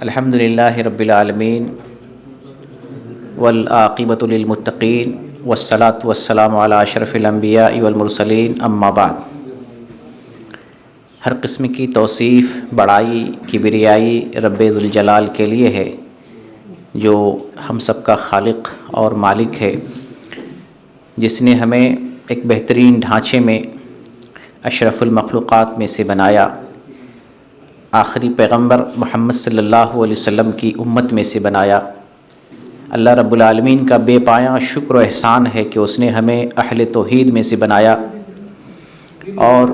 الحمدللہ رب العالمین والعاقبۃ للمتقین والصلاۃ والسلام علی اشرف الانبیاء والمرسلین اما بعد۔ ہر قسم کی توصیف، بڑائی، کبریائی رب ذوالجلال کے لیے ہے، جو ہم سب کا خالق اور مالک ہے، جس نے ہمیں ایک بہترین ڈھانچے میں اشرف المخلوقات میں سے بنایا، آخری پیغمبر محمد صلی اللہ علیہ وسلم کی امت میں سے بنایا۔ اللہ رب العالمین کا بے پایاں شکر و احسان ہے کہ اس نے ہمیں اہل توحید میں سے بنایا، اور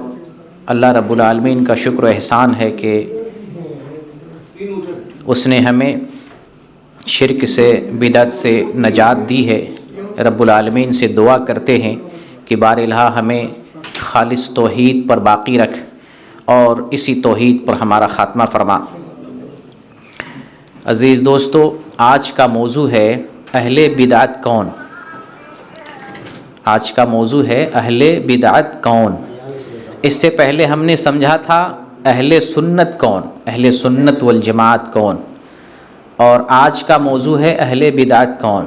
اللہ رب العالمین کا شکر و احسان ہے کہ اس نے ہمیں شرک سے، بدعت سے نجات دی ہے۔ رب العالمین سے دعا کرتے ہیں کہ بار الہ ہمیں خالص توحید پر باقی رکھ اور اسی توحید پر ہمارا خاتمہ فرما۔ عزیز دوستو، آج کا موضوع ہے اہل بدعت کون؟ آج کا موضوع ہے اہل بدعت کون؟ اس سے پہلے ہم نے سمجھا تھا اہل سنت کون، اہل سنت والجماعت کون، اور آج کا موضوع ہے اہل بدعت کون۔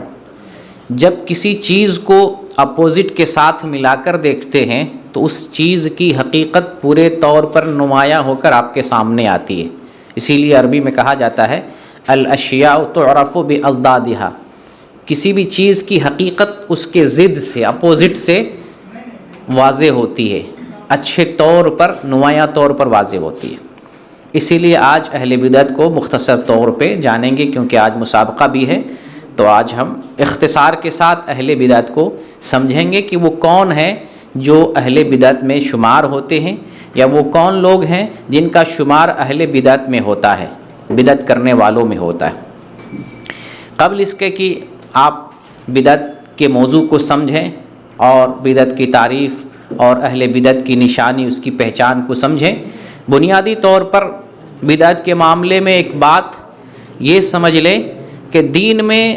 جب کسی چیز کو اپوزٹ کے ساتھ ملا کر دیکھتے ہیں تو اس چیز کی حقیقت پورے طور پر نمایاں ہو کر آپ کے سامنے آتی ہے۔ اسی لیے عربی میں کہا جاتا ہے الاشیاء تعرف باضدادها، کسی بھی چیز کی حقیقت اس کے ضد سے، اپوزٹ سے واضح ہوتی ہے، اچھے طور پر، نمایاں طور پر واضح ہوتی ہے۔ اسی لیے آج اہل بدعت کو مختصر طور پہ جانیں گے، کیونکہ آج مسابقہ بھی ہے، تو آج ہم اختصار کے ساتھ اہل بدعت کو سمجھیں گے کہ وہ کون ہیں جو اہل بدعت میں شمار ہوتے ہیں، یا وہ کون لوگ ہیں جن کا شمار اہل بدعت میں ہوتا ہے، بدعت کرنے والوں میں ہوتا ہے۔ قبل اس کے کہ آپ بدعت کے موضوع کو سمجھیں اور بدعت کی تعریف اور اہل بدعت کی نشانی، اس کی پہچان کو سمجھیں، بنیادی طور پر بدعت کے معاملے میں ایک بات یہ سمجھ لیں کہ دین میں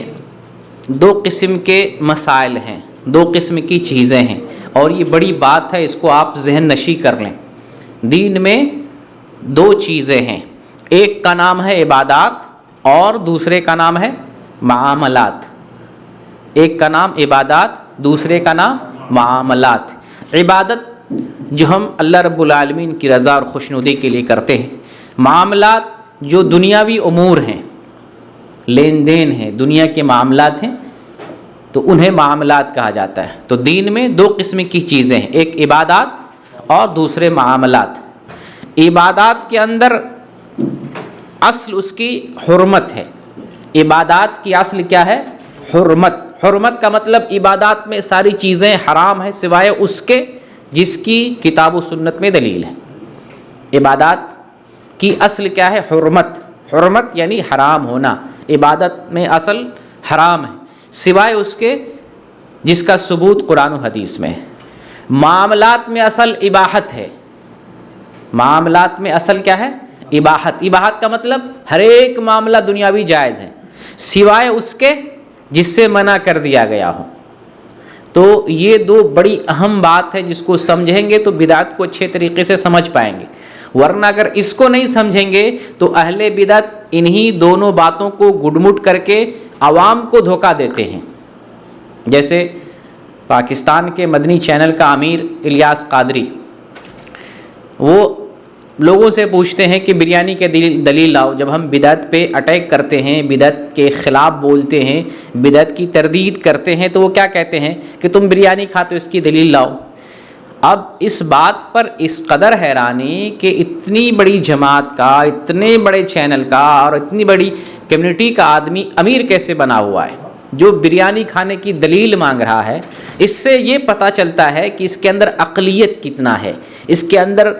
دو قسم کے مسائل ہیں، دو قسم کی چیزیں ہیں، اور یہ بڑی بات ہے، اس کو آپ ذہن نشی کر لیں۔ دین میں دو چیزیں ہیں، ایک کا نام ہے عبادات اور دوسرے کا نام ہے معاملات۔ ایک کا نام عبادات، دوسرے کا نام معاملات۔ عبادت جو ہم اللہ رب العالمین کی رضا اور خوشنودی کے لیے کرتے ہیں، معاملات جو دنیاوی امور ہیں، لین دین ہیں، دنیا کے معاملات ہیں، تو انہیں معاملات کہا جاتا ہے۔ تو دین میں دو قسم کی چیزیں ہیں، ایک عبادات اور دوسرے معاملات۔ عبادات کے اندر اصل اس کی حرمت ہے۔ عبادات کی اصل کیا ہے؟ حرمت۔ حرمت کا مطلب عبادات میں ساری چیزیں حرام ہیں سوائے اس کے جس کی کتاب و سنت میں دلیل ہے۔ عبادات کی اصل کیا ہے؟ حرمت۔ حرمت یعنی حرام ہونا، عبادت میں اصل حرام ہے سوائے اس کے جس کا ثبوت قرآن و حدیث میں ہے۔ معاملات میں اصل اباحت ہے۔ معاملات میں اصل کیا ہے؟ اباحت۔ اباحت کا مطلب ہر ایک معاملہ دنیاوی جائز ہے سوائے اس کے جس سے منع کر دیا گیا ہو۔ تو یہ دو بڑی اہم بات ہے، جس کو سمجھیں گے تو بدعت کو اچھے طریقے سے سمجھ پائیں گے، ورنہ اگر اس کو نہیں سمجھیں گے تو اہل بدعت انہی دونوں باتوں کو گڈمٹ کر کے عوام کو دھوکہ دیتے ہیں۔ جیسے پاکستان کے مدنی چینل کا امیر الیاس قادری، وہ لوگوں سے پوچھتے ہیں کہ بریانی کے دلیل لاؤ۔ جب ہم بدعت پہ اٹیک کرتے ہیں، بدعت کے خلاف بولتے ہیں، بدعت کی تردید کرتے ہیں، تو وہ کیا کہتے ہیں کہ تم بریانی کھاتے ہو، اس کی دلیل لاؤ۔ اب اس بات پر اس قدر حیرانی کہ اتنی بڑی جماعت کا، اتنے بڑے چینل کا اور اتنی بڑی کمیونٹی کا آدمی امیر کیسے بنا ہوا ہے جو بریانی کھانے کی دلیل مانگ رہا ہے۔ اس سے یہ پتہ چلتا ہے کہ اس کے اندر عقلیت کتنا ہے، اس کے اندر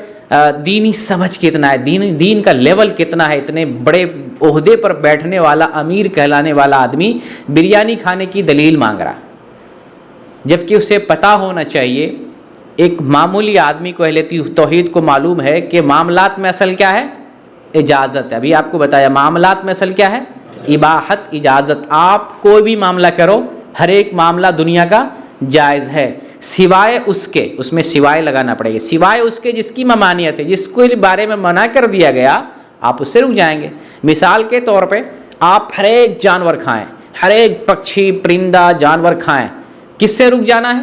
دینی سمجھ کتنا ہے، دین کا لیول کتنا ہے۔ اتنے بڑے عہدے پر بیٹھنے والا، امیر کہلانے والا آدمی بریانی کھانے کی دلیل مانگ رہا ہے، جبکہ اسے پتہ ہونا چاہیے، ایک معمولی آدمی کو، اہل توحید کو معلوم ہے کہ معاملات میں اصل کیا ہے؟ اجازت ہے۔ ابھی آپ کو بتایا معاملات میں اصل کیا ہے؟ اباحت، اجازت۔ آپ کوئی بھی معاملہ کرو، ہر ایک معاملہ دنیا کا جائز ہے سوائے اس کے، اس میں سوائے لگانا پڑے گا، سوائے اس کے جس کی ممانعت ہے، جس کے بارے میں منع کر دیا گیا، آپ اس سے رک جائیں گے۔ مثال کے طور پہ آپ ہر ایک جانور کھائیں، ہر ایک پکشی پرندہ جانور کھائیں، کس سے رک جانا ہے؟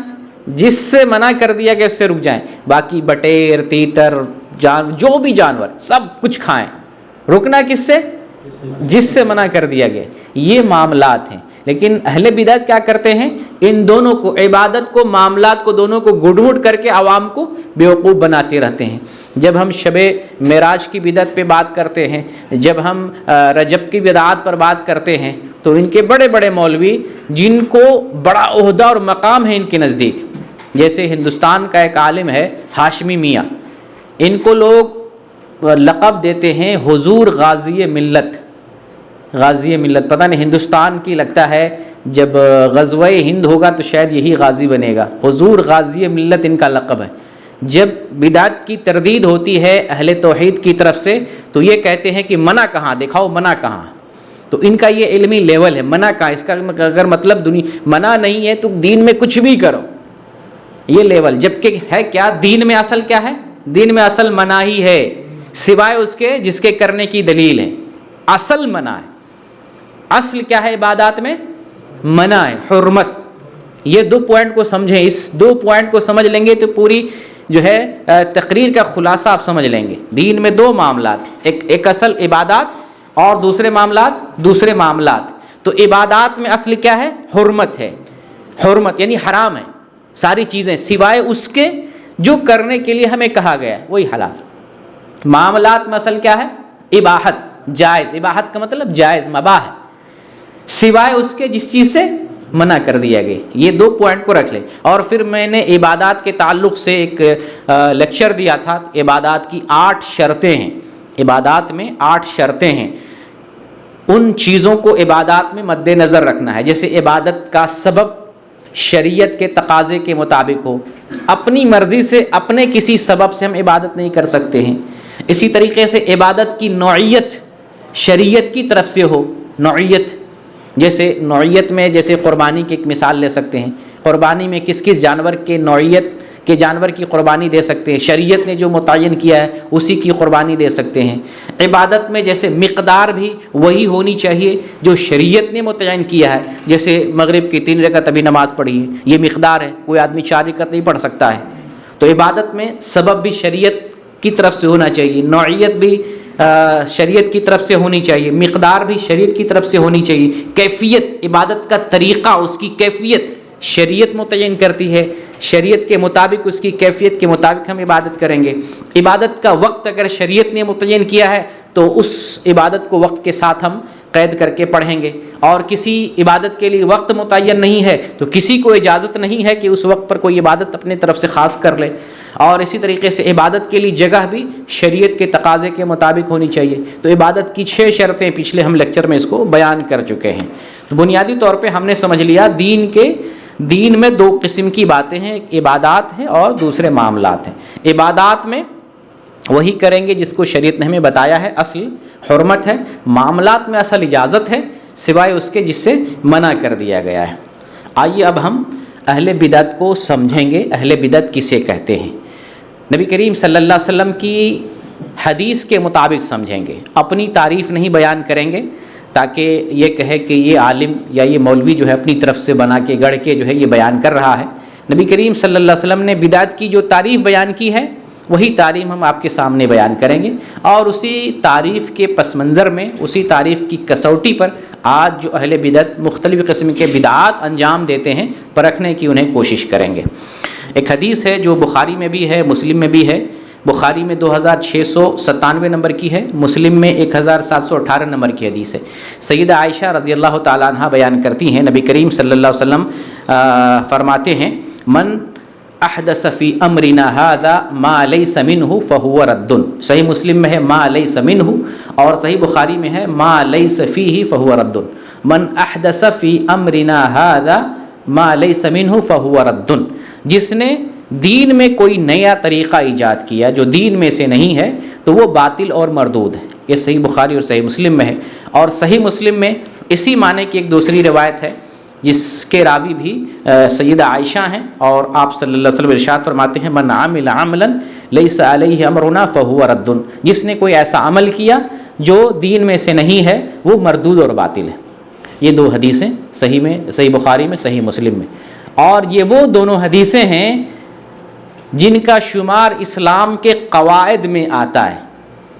جس سے منع کر دیا کہ اس سے رک جائیں۔ باقی بٹیر تیتر جو بھی جانور سب کچھ کھائیں، رکنا کس سے؟ جس سے منع کر دیا گیا۔ یہ معاملات ہیں۔ لیکن اہل بدعت کیا کرتے ہیں؟ ان دونوں کو، عبادت کو، معاملات کو، دونوں کو گڈ مڈ کر کے عوام کو بیوقوف بناتے رہتے ہیں۔ جب ہم شب معراج کی بدعت پہ بات کرتے ہیں، جب ہم رجب کی بدعات پر بات کرتے ہیں، تو ان کے بڑے بڑے مولوی جن کو بڑا عہدہ اور مقام ہے ان کے نزدیک، جیسے ہندوستان کا ایک عالم ہے ہاشمی میاں، ان کو لوگ لقب دیتے ہیں حضور غازی ملت۔ غازی ملت، پتہ نہیں ہندوستان کی لگتا ہے جب غزوہ ہند ہوگا تو شاید یہی غازی بنے گا۔ حضور غازی ملت ان کا لقب ہے۔ جب بدعت کی تردید ہوتی ہے اہل توحید کی طرف سے تو یہ کہتے ہیں کہ منع کہاں، دکھاؤ منع کہاں۔ تو ان کا یہ علمی لیول ہے، منع کہاں، اس کا اگر مطلب منع نہیں ہے تو دین میں کچھ بھی کرو، یہ لیول۔ جبکہ ہے کیا دین میں؟ اصل کیا ہے؟ دین میں اصل منع ہی ہے، سوائے اس کے جس کے کرنے کی دلیل ہے۔ اصل منع ہے۔ اصل کیا ہے عبادات میں؟ منع ہے، حرمت۔ یہ دو پوائنٹ کو سمجھیں، اس دو پوائنٹ کو سمجھ لیں گے تو پوری جو ہے تقریر کا خلاصہ آپ سمجھ لیں گے۔ دین میں دو معاملات، ایک اصل عبادات اور دوسرے معاملات۔ تو عبادات میں اصل کیا ہے؟ حرمت ہے۔ حرمت یعنی حرام ہے، ساری چیزیں سوائے اس کے جو کرنے کے لیے ہمیں کہا گیا ہے وہی حلال۔ معاملات میں اصل کیا ہے؟ اباحت، جائز۔ اباحت کا مطلب جائز، مباح ہے، سوائے اس کے جس چیز سے منع کر دیا گیا۔ یہ دو پوائنٹ کو رکھ لیں۔ اور پھر میں نے عبادات کے تعلق سے ایک لیکچر دیا تھا، عبادات کی 8 شرطیں ہیں۔ عبادات میں 8 شرطیں ہیں، ان چیزوں کو عبادات میں مد نظر رکھنا ہے۔ جیسے عبادت کا سبب شریعت کے تقاضے کے مطابق ہو، اپنی مرضی سے اپنے کسی سبب سے ہم عبادت نہیں کر سکتے ہیں۔ اسی طریقے سے عبادت کی نوعیت شریعت کی طرف سے ہو۔ نوعیت جیسے نوعیت میں جیسے قربانی کی ایک مثال لے سکتے ہیں، قربانی میں کس کس جانور کے نوعیت کے جانور کی قربانی دے سکتے ہیں، شریعت نے جو متعین کیا ہے اسی کی قربانی دے سکتے ہیں۔ عبادت میں جیسے مقدار بھی وہی ہونی چاہیے جو شریعت نے متعین کیا ہے، جیسے مغرب کی 3 رکعت ابھی نماز پڑھی ہے، یہ مقدار ہے، کوئی آدمی 4 رکعت نہیں پڑھ سکتا ہے۔ تو عبادت میں سبب بھی شریعت کی طرف سے ہونا چاہیے، نوعیت بھی شریعت کی طرف سے ہونی چاہیے، مقدار بھی شریعت کی طرف سے ہونی چاہیے، کیفیت عبادت کا طریقہ، اس کی کیفیت شریعت متعین کرتی ہے، شریعت کے مطابق اس کی کیفیت کے مطابق ہم عبادت کریں گے۔ عبادت کا وقت اگر شریعت نے متعین کیا ہے تو اس عبادت کو وقت کے ساتھ ہم قید کر کے پڑھیں گے، اور کسی عبادت کے لیے وقت متعین نہیں ہے تو کسی کو اجازت نہیں ہے کہ اس وقت پر کوئی عبادت اپنے طرف سے خاص کر لے۔ اور اسی طریقے سے عبادت کے لیے جگہ بھی شریعت کے تقاضے کے مطابق ہونی چاہیے۔ تو عبادت کی 6 شرطیں پچھلے ہم لیکچر میں اس کو بیان کر چکے ہیں۔ تو بنیادی طور پہ ہم نے سمجھ لیا دین میں 2 قسم کی باتیں ہیں، ایک عبادات ہیں اور دوسرے معاملات ہیں۔ عبادات میں وہی کریں گے جس کو شریعت نے ہمیں بتایا ہے، اصل حرمت ہے۔ معاملات میں اصل اجازت ہے سوائے اس کے جس سے منع کر دیا گیا ہے۔ آئیے اب ہم اہل بدعت کو سمجھیں گے، اہل بدعت کسے کہتے ہیں۔ نبی کریم صلی اللہ علیہ وسلم کی حدیث کے مطابق سمجھیں گے، اپنی تعریف نہیں بیان کریں گے تاکہ یہ کہے کہ یہ عالم یا یہ مولوی جو ہے اپنی طرف سے بنا کے گڑھ کے جو ہے یہ بیان کر رہا ہے۔ نبی کریم صلی اللہ علیہ وسلم نے بدعت کی جو تعریف بیان کی ہے وہی تعریف ہم آپ کے سامنے بیان کریں گے، اور اسی تعریف کے پس منظر میں، اسی تعریف کی کسوٹی پر آج جو اہل بدعت مختلف قسم کے بدعات انجام دیتے ہیں پرکھنے کی انہیں کوشش کریں گے۔ ایک حدیث ہے جو بخاری میں بھی ہے، مسلم میں بھی ہے۔ بخاری میں 2697 نمبر کی ہے، مسلم میں 1718 نمبر کی حدیث ہے۔ سیدہ عائشہ رضی اللہ تعالیٰ عنہ بیان کرتی ہیں، نبی کریم صلی اللہ علیہ وسلم فرماتے ہیں، من احدث فی امرنا ھذا ما لیس منہ فہو رد۔ صحیح مسلم میں ہے ما لیس منہ، اور صحیح بخاری میں ہے ما لیس فیہ فہو رد۔ من احدث فی امرنا ھذا ما لیس منہ فہو رد، جس نے دین میں کوئی نیا طریقہ ایجاد کیا جو دین میں سے نہیں ہے تو وہ باطل اور مردود ہے۔ یہ صحیح بخاری اور صحیح مسلم میں ہے، اور صحیح مسلم میں اسی معنی کی ایک دوسری روایت ہے جس کے راوی بھی سیدہ عائشہ ہیں، اور آپ صلی اللہ علیہ وسلم ارشاد فرماتے ہیں، من عمل عملا لیس علیہ امرنا فہو رد، جس نے کوئی ایسا عمل کیا جو دین میں سے نہیں ہے وہ مردود اور باطل ہے۔ یہ دو حدیثیں صحیح بخاری میں، صحیح مسلم میں، اور یہ وہ دونوں حدیثیں ہیں جن کا شمار اسلام کے قواعد میں آتا ہے۔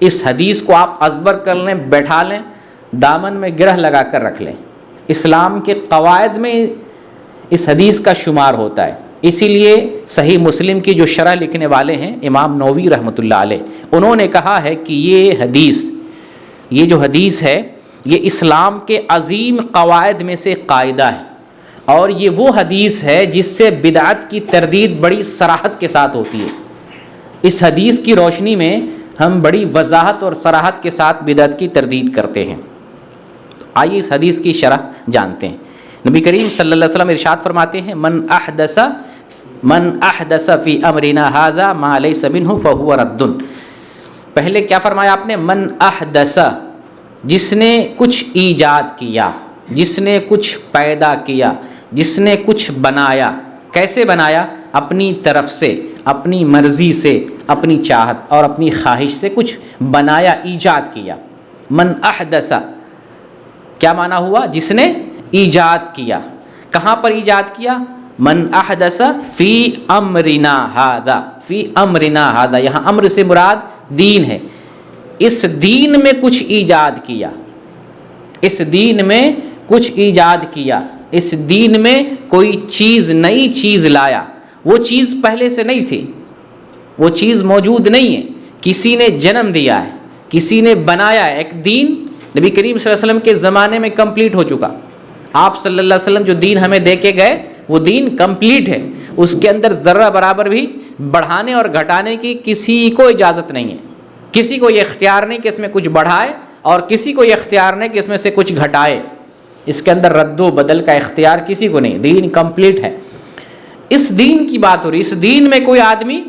اس حدیث کو آپ ازبر کر لیں، بیٹھا لیں، دامن میں گرہ لگا کر رکھ لیں، اسلام کے قواعد میں اس حدیث کا شمار ہوتا ہے۔ اسی لیے صحیح مسلم کی جو شرح لکھنے والے ہیں امام نووی رحمۃ اللہ علیہ، انہوں نے کہا ہے کہ یہ جو حدیث ہے یہ اسلام کے عظیم قواعد میں سے قاعدہ ہے، اور یہ وہ حدیث ہے جس سے بدعت کی تردید بڑی صراحت کے ساتھ ہوتی ہے۔ اس حدیث کی روشنی میں ہم بڑی وضاحت اور صراحت کے ساتھ بدعت کی تردید کرتے ہیں۔ آئیے اس حدیث کی شرح جانتے ہیں۔ نبی کریم صلی اللہ علیہ وسلم ارشاد فرماتے ہیں من احدث فی امرنا ھذا ما لیس منہ فہو رد۔ پہلے کیا فرمایا آپ نے؟ من احدث، جس نے کچھ ایجاد کیا، جس نے کچھ پیدا کیا، جس نے کچھ بنایا۔ کیسے بنایا؟ اپنی طرف سے، اپنی مرضی سے، اپنی چاہت اور اپنی خواہش سے کچھ بنایا، ایجاد کیا۔ من احدث کیا معنی ہوا؟ جس نے ایجاد کیا۔ کہاں پر ایجاد کیا؟ من احدث فی امرنا ھذا، فی امرنا ھذا، یہاں امر سے مراد دین ہے۔ اس دین میں کچھ ایجاد کیا، اس دین میں کچھ ایجاد کیا، اس دین میں کوئی چیز، نئی چیز لایا۔ وہ چیز پہلے سے نہیں تھی، وہ چیز موجود نہیں ہے، کسی نے جنم دیا ہے، کسی نے بنایا ہے۔ ایک دین نبی کریم صلی اللہ علیہ وسلم کے زمانے میں کمپلیٹ ہو چکا۔ آپ صلی اللہ علیہ وسلم جو دین ہمیں دے کے گئے وہ دین کمپلیٹ ہے، اس کے اندر ذرہ برابر بھی بڑھانے اور گھٹانے کی کسی کو اجازت نہیں ہے۔ کسی کو یہ اختیار نہیں کہ اس میں کچھ بڑھائے، اور کسی کو یہ اختیار نہیں کہ اس میں سے کچھ گھٹائے۔ اس کے اندر رد و بدل کا اختیار کسی کو نہیں، دین کمپلیٹ ہے۔ اس دین کی بات ہو رہی، اس دین میں کوئی آدمی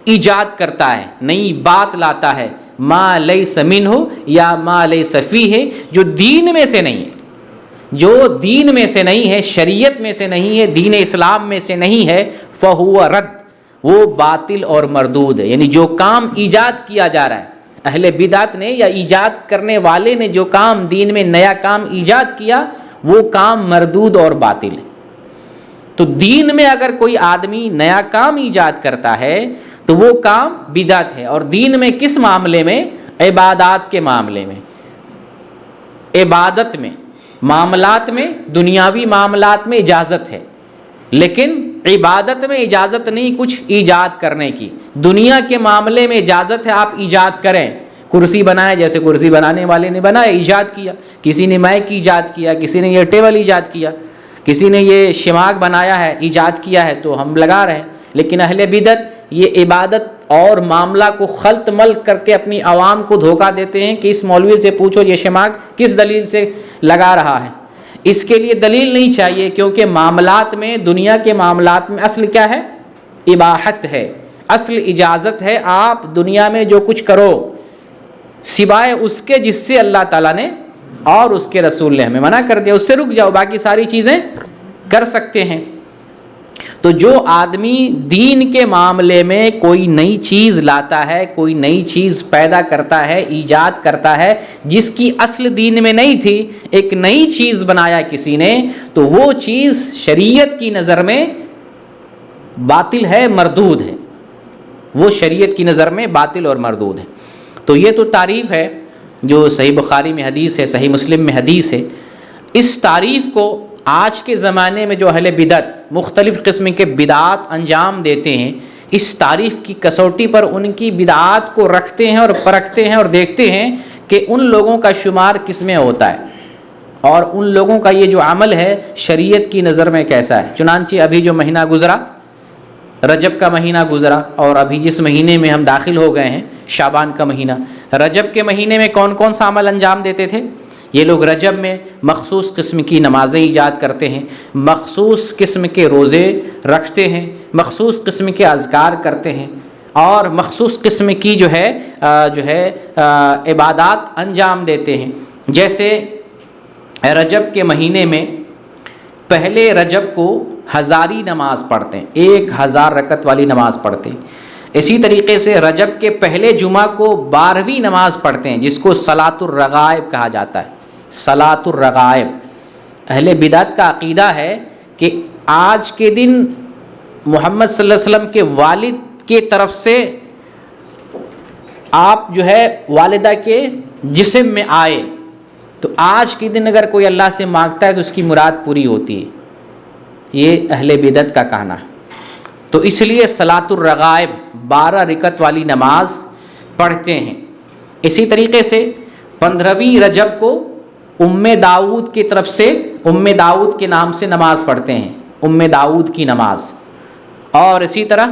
ایجاد کرتا ہے، نئی بات لاتا ہے، ما لیس منہ یا ما لیس فیہ، جو دین میں سے نہیں ہے، جو دین میں سے نہیں ہے، شریعت میں سے نہیں ہے، دین اسلام میں سے نہیں ہے، فہو رد، وہ باطل اور مردود ہے۔ یعنی جو کام ایجاد کیا جا رہا ہے اہل بدعت نے یا ایجاد کرنے والے نے، جو کام دین میں نیا کام ایجاد کیا، وہ کام مردود اور باطل ہے۔ تو دین میں اگر کوئی آدمی نیا کام ایجاد کرتا ہے تو وہ کام بدعت ہے۔ اور دین میں کس معاملے میں؟ عبادات کے معاملے میں، عبادت میں، معاملات میں، دنیاوی معاملات میں اجازت ہے، لیکن عبادت میں اجازت نہیں کچھ ایجاد کرنے کی۔ دنیا کے معاملے میں اجازت ہے آپ ایجاد کریں، کرسی بنائے، جیسے کرسی بنانے والے نے بنایا، ایجاد کیا، کسی نے مائک ایجاد کیا، کسی نے یہ ٹیبل ایجاد کیا، کسی نے یہ شماغ بنایا ہے، ایجاد کیا ہے تو ہم لگا رہے ہیں۔ لیکن اہل بدعت یہ عبادت اور معاملہ کو خلط ملط کر کے اپنی عوام کو دھوکہ دیتے ہیں کہ اس مولوی سے پوچھو یہ شماغ کس دلیل سے لگا رہا ہے۔ اس کے لیے دلیل نہیں چاہیے، کیونکہ معاملات میں، دنیا کے معاملات میں اصل کیا ہے؟ اباحت ہے، اصل اجازت ہے۔ آپ دنیا میں جو کچھ کرو سوائے اس کے جس سے اللہ تعالیٰ نے اور اس کے رسول نے ہمیں منع کر دیا، اس سے رک جاؤ، باقی ساری چیزیں کر سکتے ہیں۔ تو جو آدمی دین کے معاملے میں کوئی نئی چیز لاتا ہے، کوئی نئی چیز پیدا کرتا ہے، ایجاد کرتا ہے، جس کی اصل دین میں نہیں تھی، ایک نئی چیز بنایا کسی نے، تو وہ چیز شریعت کی نظر میں باطل ہے، مردود ہے، وہ شریعت کی نظر میں باطل اور مردود ہے۔ تو یہ تو تعریف ہے جو صحیح بخاری میں حدیث ہے، صحیح مسلم میں حدیث ہے۔ اس تعریف کو آج کے زمانے میں جو اہل بدعت مختلف قسم کے بدعات انجام دیتے ہیں، اس تعریف کی کسوٹی پر ان کی بدعات کو رکھتے ہیں اور پرکھتے ہیں اور دیکھتے ہیں کہ ان لوگوں کا شمار کس میں ہوتا ہے اور ان لوگوں کا یہ جو عمل ہے شریعت کی نظر میں کیسا ہے۔ چنانچہ ابھی جو مہینہ گزرا، رجب کا مہینہ گزرا، اور ابھی جس مہینے میں ہم داخل ہو گئے ہیں، شعبان کا مہینہ، رجب کے مہینے میں کون کون سا عمل انجام دیتے تھے؟ یہ لوگ رجب میں مخصوص قسم کی نمازیں ایجاد کرتے ہیں، مخصوص قسم کے روزے رکھتے ہیں، مخصوص قسم کے اذکار کرتے ہیں، اور مخصوص قسم کی جو ہے عبادات انجام دیتے ہیں۔ جیسے رجب کے مہینے میں پہلے رجب کو ہزاری نماز پڑھتے ہیں، 1000 رکعت والی نماز پڑھتے ہیں۔ اسی طریقے سے رجب کے پہلے جمعہ کو 12ویں نماز پڑھتے ہیں، جس کو صلاۃ الرغائب کہا جاتا ہے۔ صلاۃ الرغائب، اہل بدعت کا عقیدہ ہے کہ آج کے دن محمد صلی اللہ علیہ وسلم کے والد کے طرف سے آپ جو ہے والدہ کے جسم میں آئے، تو آج کے دن اگر کوئی اللہ سے مانگتا ہے تو اس کی مراد پوری ہوتی ہے، یہ اہل بدعت کا کہنا ہے۔ تو اس لیے صلاۃ الرغائب 12 رکعت والی نماز پڑھتے ہیں۔ اسی طریقے سے 15ویں رجب کو ام داؤد کی طرف سے، ام داؤد کے نام سے نماز پڑھتے ہیں، ام داؤد کی نماز۔ اور اسی طرح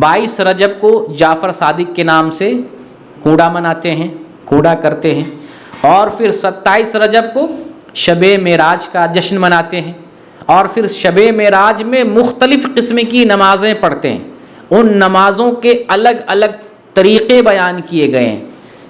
22 رجب کو جعفر صادق کے نام سے کوڑا مناتے ہیں، کوڑا کرتے ہیں۔ اور پھر 27 رجب کو شب معراج کا جشن مناتے ہیں، اور پھر شب معراج میں مختلف قسم کی نمازیں پڑھتے ہیں۔ ان نمازوں کے الگ الگ طریقے بیان کیے گئے ہیں،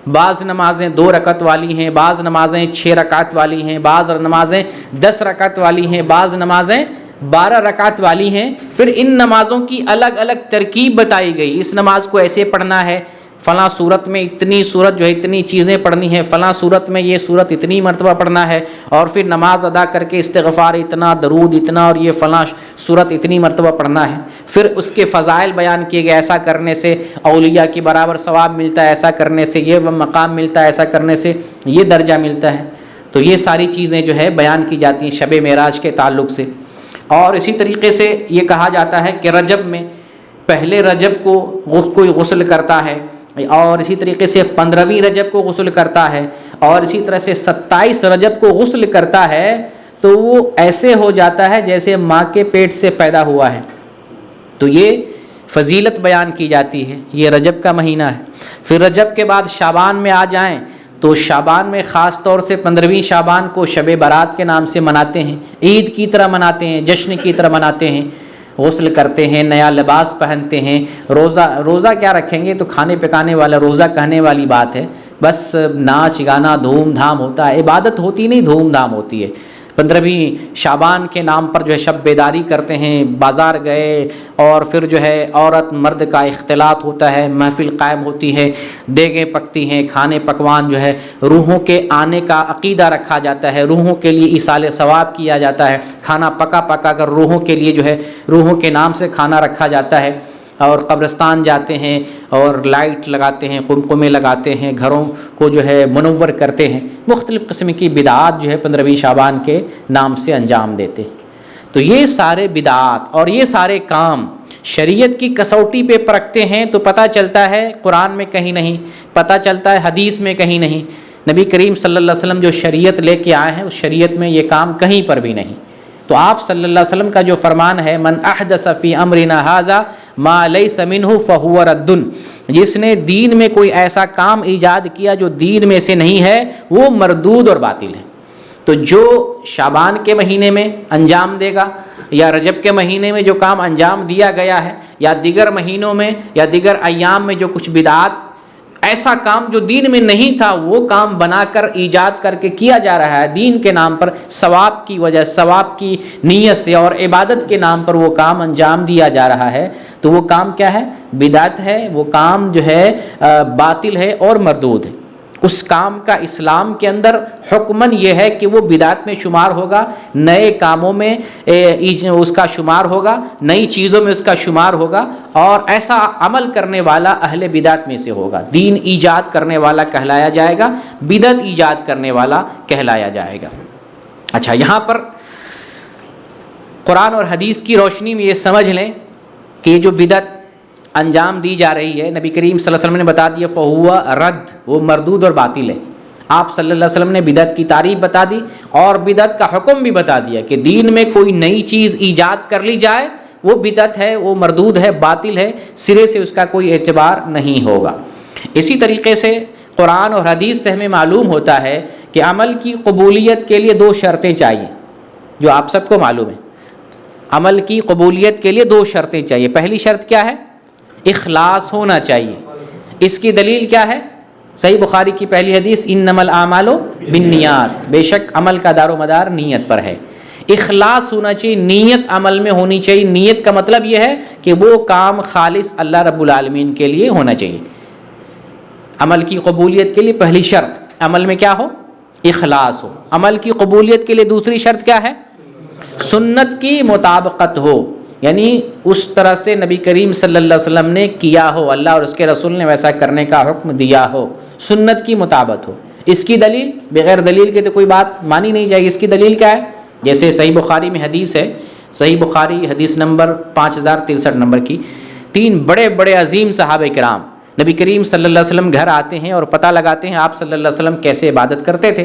بعض نمازیں 2 رکعت والی ہیں، بعض نمازیں 6 رکعت والی ہیں، بعض نمازیں 10 رکعت والی ہیں، بعض نمازیں 12 رکعت والی ہیں۔ پھر ان نمازوں کی الگ الگ ترکیب بتائی گئی، اس نماز کو ایسے پڑھنا ہے، فلاں صورت میں اتنی صورت جو ہے اتنی چیزیں پڑھنی ہے، فلاں صورت میں یہ صورت اتنی مرتبہ پڑھنا ہے، اور پھر نماز ادا کر کے استغفار اتنا، درود اتنا، اور یہ فلاں صورت اتنی مرتبہ پڑھنا ہے۔ پھر اس کے فضائل بیان کیے گئے، ایسا کرنے سے اولیاء کے برابر ثواب ملتا ہے، ایسا کرنے سے یہ مقام ملتا ہے، ایسا کرنے سے یہ درجہ ملتا ہے۔ تو یہ ساری چیزیں جو ہے بیان کی جاتی ہیں شب معراج کے تعلق سے۔ اور اسی طریقے سے یہ کہا جاتا ہے کہ رجب میں پہلے رجب کو کوئی غسل کرتا ہے، اور اسی طریقے سے 15ویں رجب کو غسل کرتا ہے، اور اسی طرح سے 27 رجب کو غسل کرتا ہے، تو وہ ایسے ہو جاتا ہے جیسے ماں کے پیٹ سے پیدا ہوا ہے۔ تو یہ فضیلت بیان کی جاتی ہے، یہ رجب کا مہینہ ہے۔ پھر رجب کے بعد شعبان میں آ جائیں تو شعبان میں خاص طور سے 15ویں شعبان کو شب برات کے نام سے مناتے ہیں، عید کی طرح مناتے ہیں، جشن کی طرح مناتے ہیں، غسل کرتے ہیں، نیا لباس پہنتے ہیں۔ روزہ کیا رکھیں گے، تو کھانے پکانے والا روزہ کہنے والی بات ہے، بس ناچ گانا دھوم دھام ہوتا ہے، عبادت ہوتی نہیں، دھوم دھام ہوتی ہے۔ 15ویں شعبان کے نام پر جو ہے شب بیداری کرتے ہیں، بازار گئے، اور پھر جو ہے عورت مرد کا اختلاط ہوتا ہے، محفل قائم ہوتی ہے، دیگیں پکتی ہیں، کھانے پکوان جو ہے، روحوں کے آنے کا عقیدہ رکھا جاتا ہے، روحوں کے لیے ایصال ثواب کیا جاتا ہے، کھانا پکا پکا کر روحوں کے لیے جو ہے روحوں کے نام سے کھانا رکھا جاتا ہے۔ اور قبرستان جاتے ہیں اور لائٹ لگاتے ہیں، قمقمے لگاتے ہیں، گھروں کو جو ہے منور کرتے ہیں، مختلف قسم کی بدعات جو ہے 15ویں شعبان کے نام سے انجام دیتے ہیں۔ تو یہ سارے بدعات اور یہ سارے کام شریعت کی کسوٹی پہ پرکھتے ہیں تو پتہ چلتا ہے قرآن میں کہیں نہیں، پتہ چلتا ہے حدیث میں کہیں نہیں، نبی کریم صلی اللہ علیہ وسلم جو شریعت لے کے آئے ہیں اس شریعت میں یہ کام کہیں پر بھی نہیں۔ تو آپ صلی اللہ علیہ وسلم کا جو فرمان ہے، من احدث فی امرنا ھذا ما لیس منہ فہو رد، جس نے دین میں کوئی ایسا کام ایجاد کیا جو دین میں سے نہیں ہے وہ مردود اور باطل ہے۔ تو جو شعبان کے مہینے میں انجام دے گا، یا رجب کے مہینے میں جو کام انجام دیا گیا ہے، یا دیگر مہینوں میں یا دیگر ایام میں جو کچھ بدعات، ایسا کام جو دین میں نہیں تھا وہ کام بنا کر ایجاد کر کے کیا جا رہا ہے دین کے نام پر، ثواب کی وجہ، ثواب کی نیت سے اور عبادت کے نام پر وہ کام انجام دیا جا رہا ہے، تو وہ کام کیا ہے؟ بدعت ہے، وہ کام جو ہے باطل ہے اور مردود ہے۔ اس کام کا اسلام کے اندر حکماً یہ ہے کہ وہ بدعت میں شمار ہوگا، نئے کاموں میں اس کا شمار ہوگا، نئی چیزوں میں اس کا شمار ہوگا، اور ایسا عمل کرنے والا اہل بدعت میں سے ہوگا، دین ایجاد کرنے والا کہلایا جائے گا، بدعت ایجاد کرنے والا کہلایا جائے گا۔ اچھا، یہاں پر قرآن اور حدیث کی روشنی میں یہ سمجھ لیں کہ یہ جو بدعت انجام دی جا رہی ہے، نبی کریم صلی اللہ علیہ وسلم نے بتا دیا فہو رد، وہ مردود اور باطل ہے۔ آپ صلی اللہ علیہ وسلم نے بدعت کی تعریف بتا دی اور بدعت کا حکم بھی بتا دیا کہ دین میں کوئی نئی چیز ایجاد کر لی جائے وہ بدعت ہے، وہ مردود ہے، باطل ہے، سرے سے اس کا کوئی اعتبار نہیں ہوگا۔ اسی طریقے سے قرآن اور حدیث سے ہمیں معلوم ہوتا ہے کہ عمل کی قبولیت کے لیے 2 شرطیں چاہیے، جو آپ سب کو معلوم ہے۔ عمل کی قبولیت کے لیے 2 شرطیں چاہیے۔ پہلی شرط کیا ہے؟ اخلاص ہونا چاہیے۔ اس کی دلیل کیا ہے؟ صحیح بخاری کی پہلی حدیث انما الاعمال بالنیات، بے شک عمل کا دار و مدار نیت پر ہے۔ اخلاص ہونا چاہیے، نیت عمل میں ہونی چاہیے. نیت کا مطلب یہ ہے کہ وہ کام خالص اللہ رب العالمین کے لیے ہونا چاہیے. عمل کی قبولیت کے لیے پہلی شرط عمل میں کیا ہو؟ اخلاص ہو. عمل کی قبولیت کے لیے دوسری شرط کیا ہے؟ سنت کی مطابقت ہو، یعنی اس طرح سے نبی کریم صلی اللہ علیہ وسلم نے کیا ہو، اللہ اور اس کے رسول نے ویسا کرنے کا حکم دیا ہو، سنت کی مطابقت ہو. اس کی دلیل، بغیر دلیل کے تو کوئی بات مانی نہیں جائے گی. اس کی دلیل کیا ہے؟ جیسے صحیح بخاری میں حدیث ہے، صحیح بخاری حدیث نمبر 5063 نمبر کی، 3 بڑے بڑے عظیم صحابہ کرام نبی کریم صلی اللہ علیہ وسلم گھر آتے ہیں اور پتہ لگاتے ہیں آپ صلی اللہ علیہ وسلم کیسے عبادت کرتے تھے.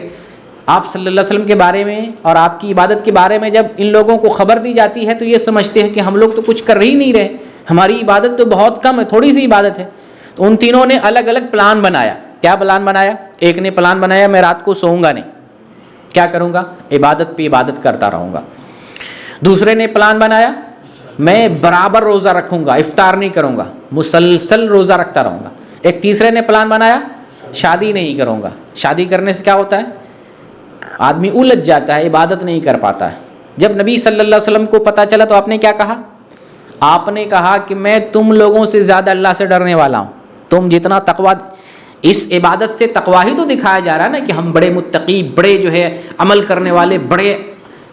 آپ صلی اللہ علیہ وسلم کے بارے میں اور آپ کی عبادت کے بارے میں جب ان لوگوں کو خبر دی جاتی ہے تو یہ سمجھتے ہیں کہ ہم لوگ تو کچھ کر ہی نہیں رہے، ہماری عبادت تو بہت کم ہے، تھوڑی سی عبادت ہے. تو ان تینوں نے الگ الگ پلان بنایا. کیا پلان بنایا؟ ایک نے پلان بنایا میں رات کو سوؤں گا نہیں، کیا کروں گا؟ عبادت پہ عبادت کرتا رہوں گا. دوسرے نے پلان بنایا میں برابر روزہ رکھوں گا، افطار نہیں کروں گا، مسلسل روزہ رکھتا رہوں گا. ایک تیسرے نے پلان بنایا شادی نہیں کروں گا. شادی کرنے سے کیا ہوتا ہے؟ آدمی الجھ جاتا ہے، عبادت نہیں کر پاتا ہے. جب نبی صلی اللہ علیہ وسلم کو پتہ چلا تو آپ نے کیا کہا؟ آپ نے کہا کہ میں تم لوگوں سے زیادہ اللہ سے ڈرنے والا ہوں. تم جتنا تقویٰ، اس عبادت سے تقویٰ ہی تو دکھایا جا رہا ہے نا کہ ہم بڑے متقی، بڑے جو ہے عمل کرنے والے،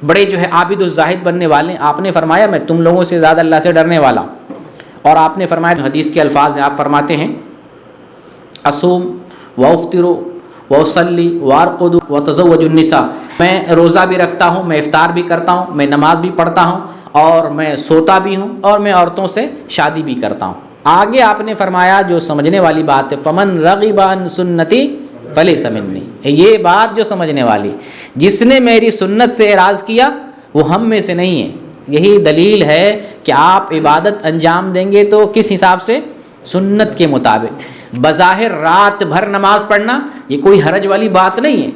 بڑے جو ہے عابد و زاہد بننے والے. آپ نے فرمایا میں تم لوگوں سے زیادہ اللہ سے ڈرنے والا ہوں. اور آپ نے فرمایا، حدیث کے الفاظ ہیں، آپ فرماتے ہیں اصوم وافطر واصلی وارقد واتزوج النساء، میں روزہ بھی رکھتا ہوں، میں افطار بھی کرتا ہوں، میں نماز بھی پڑھتا ہوں، اور میں سوتا بھی ہوں، اور میں عورتوں سے شادی بھی کرتا ہوں. آگے آپ نے فرمایا جو سمجھنے والی بات ہے، فمن رغب عن سنتی فلیس منی، یہ بات جو سمجھنے والی، جس نے میری سنت سے اعراض کیا وہ ہم میں سے نہیں ہے. یہی دلیل ہے کہ آپ عبادت انجام دیں گے تو کس حساب سے؟ سنت کے مطابق. بظاہر رات بھر نماز پڑھنا یہ کوئی حرج والی بات نہیں ہے.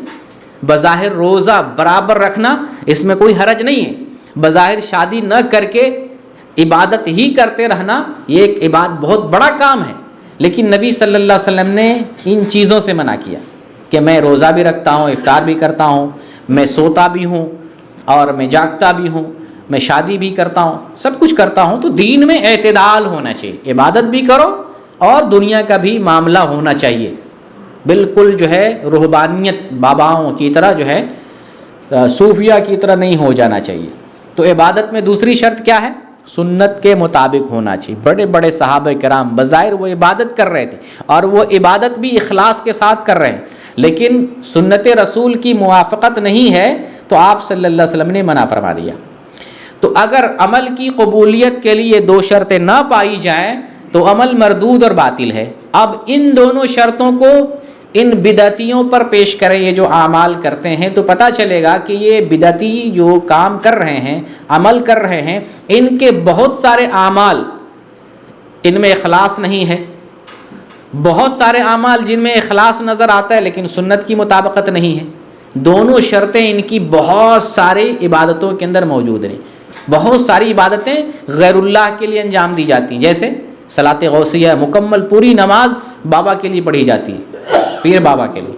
بظاہر روزہ برابر رکھنا اس میں کوئی حرج نہیں ہے. بظاہر شادی نہ کر کے عبادت ہی کرتے رہنا یہ ایک عبادت بہت بڑا کام ہے. لیکن نبی صلی اللہ علیہ وسلم نے ان چیزوں سے منع کیا کہ میں روزہ بھی رکھتا ہوں، افطار بھی کرتا ہوں، میں سوتا بھی ہوں، اور میں جاگتا بھی ہوں، میں شادی بھی کرتا ہوں، سب کچھ کرتا ہوں. تو دین میں اعتدال ہونا چاہیے، عبادت بھی کرو اور دنیا کا بھی معاملہ ہونا چاہیے. بالکل جو ہے رہبانیت باباؤں کی طرح، جو ہے صوفیہ کی طرح نہیں ہو جانا چاہیے. تو عبادت میں دوسری شرط کیا ہے؟ سنت کے مطابق ہونا چاہیے. بڑے بڑے صحابہ کرام بظاہر وہ عبادت کر رہے تھے، اور وہ عبادت بھی اخلاص کے ساتھ کر رہے ہیں، لیکن سنت رسول کی موافقت نہیں ہے تو آپ صلی اللہ علیہ وسلم نے منع فرما دیا. تو اگر عمل کی قبولیت کے لیے 2 شرطیں نہ پائی جائیں تو عمل مردود اور باطل ہے. اب ان دونوں شرطوں کو ان بدعتیوں پر پیش کریں، یہ جو اعمال کرتے ہیں، تو پتہ چلے گا کہ یہ بدعتی جو کام کر رہے ہیں، عمل کر رہے ہیں، ان کے بہت سارے اعمال ان میں اخلاص نہیں ہے. بہت سارے اعمال جن میں اخلاص نظر آتا ہے لیکن سنت کی مطابقت نہیں ہے. دونوں شرطیں ان کی بہت ساری عبادتوں کے اندر موجود ہیں. بہت ساری عبادتیں غیر اللہ کے لیے انجام دی جاتی ہیں، جیسے صلاۃ غوثیہ، مکمل پوری نماز بابا کے لیے پڑھی جاتی ہے، پیر بابا کے لیے.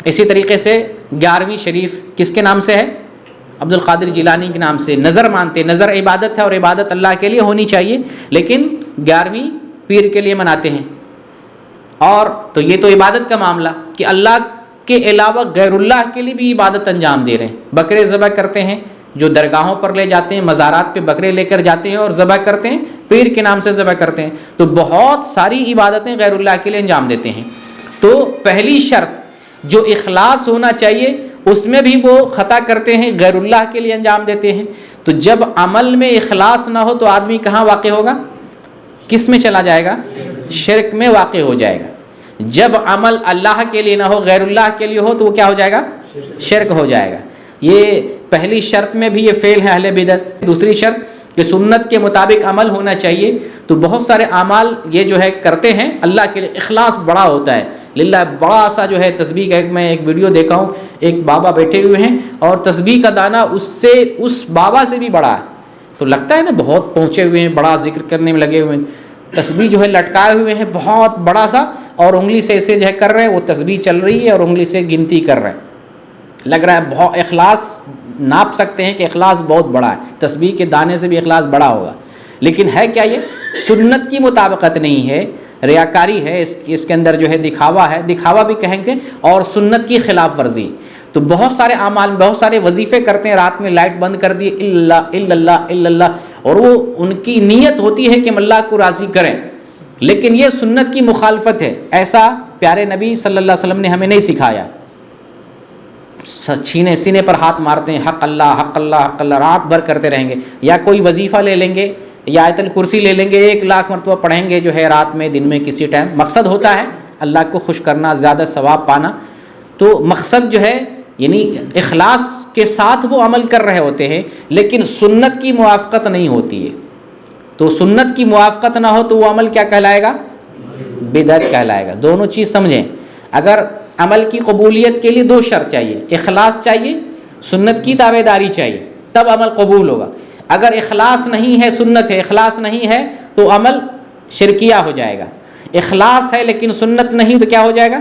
اسی طریقے سے 11ویں شریف کس کے نام سے ہے؟ عبد القادر جیلانی کے نام سے. نظر مانتے، نظر عبادت ہے اور عبادت اللہ کے لیے ہونی چاہیے، لیکن 11ویں پیر کے لیے مناتے ہیں. اور تو یہ تو عبادت کا معاملہ کہ اللہ کے علاوہ غیر اللہ کے لیے بھی عبادت انجام دے رہے ہیں. بکرے ذبح کرتے ہیں، جو درگاہوں پر لے جاتے ہیں، مزارات پہ بکرے لے کر جاتے ہیں اور ذبح کرتے ہیں، پیر کے نام سے ذبح کرتے ہیں. تو بہت ساری عبادتیں غیر اللہ کے لیے انجام دیتے ہیں. تو پہلی شرط جو اخلاص ہونا چاہیے اس میں بھی وہ خطا کرتے ہیں، غیر اللہ کے لیے انجام دیتے ہیں. تو جب عمل میں اخلاص نہ ہو تو آدمی کہاں واقع ہوگا؟ کس میں چلا جائے گا؟ شرک میں واقع ہو جائے گا. جب عمل اللہ کے لیے نہ ہو، غیر اللہ کے لیے ہو، تو وہ کیا ہو جائے گا؟ شرک ہو جائے گا. یہ پہلی شرط میں بھی یہ فعل ہے اہل بدعت. دوسری شرط کہ سنت کے مطابق عمل ہونا چاہیے. تو بہت سارے اعمال یہ جو ہے کرتے ہیں اللہ کے لیے، اخلاص بڑا ہوتا ہے للہ. بڑا سا جو ہے تسبیح کا، میں ایک ویڈیو دیکھا ہوں، ایک بابا بیٹھے ہوئے ہیں اور تسبیح کا دانہ اس بابا سے بھی بڑا ہے. تو لگتا ہے نا بہت پہنچے ہوئے ہیں، بڑا ذکر کرنے میں لگے ہوئے ہیں. تسبیح جو ہے لٹکائے ہوئے ہیں بہت بڑا سا، اور انگلی سے ایسے جو ہے کر رہے ہیں، وہ تسبیح چل رہی ہے اور انگلی سے گنتی کر رہے ہیں. لگ رہا ہے بہت اخلاص ناپ سکتے ہیں کہ اخلاص بہت بڑا ہے، تسبیح کے دانے سے بھی اخلاص بڑا ہوگا، لیکن ہے کیا یہ سنت کی مطابقت نہیں ہے، ریاکاری ہے، اس کے اندر جو ہے دکھاوا ہے، دکھاوا بھی کہیں گے، اور سنت کی خلاف ورزی۔ تو بہت سارے اعمال، بہت سارے وظیفے کرتے ہیں، رات میں لائٹ بند کر دی، اللہ اللہ اللہ، اور وہ ان کی نیت ہوتی ہے کہ ہم اللہ کو راضی کریں، لیکن یہ سنت کی مخالفت ہے۔ ایسا پیارے نبی صلی اللہ علیہ وسلم نے ہمیں نہیں سکھایا۔ سینے پر ہاتھ مارتے ہیں، حق اللہ حق اللہ حق اللہ، رات بھر کرتے رہیں گے، یا کوئی وظیفہ لے لیں گے یا آیت الکرسی لے لیں گے، 1,00,000 مرتبہ پڑھیں گے جو ہے رات میں، دن میں کسی ٹائم، مقصد ہوتا ہے اللہ کو خوش کرنا، زیادہ ثواب پانا، تو مقصد جو ہے یعنی اخلاص کے ساتھ وہ عمل کر رہے ہوتے ہیں، لیکن سنت کی موافقت نہیں ہوتی ہے۔ تو سنت کی موافقت نہ ہو تو وہ عمل کیا کہلائے گا؟ بدعت کہلائے گا۔ دونوں چیز سمجھیں، اگر عمل کی قبولیت کے لیے 2 شرط چاہیے، اخلاص چاہیے، سنت کی تابعداری چاہیے، تب عمل قبول ہوگا۔ اگر اخلاص نہیں ہے، سنت ہے، اخلاص نہیں ہے تو عمل شرکیہ ہو جائے گا۔ اخلاص ہے لیکن سنت نہیں تو کیا ہو جائے گا؟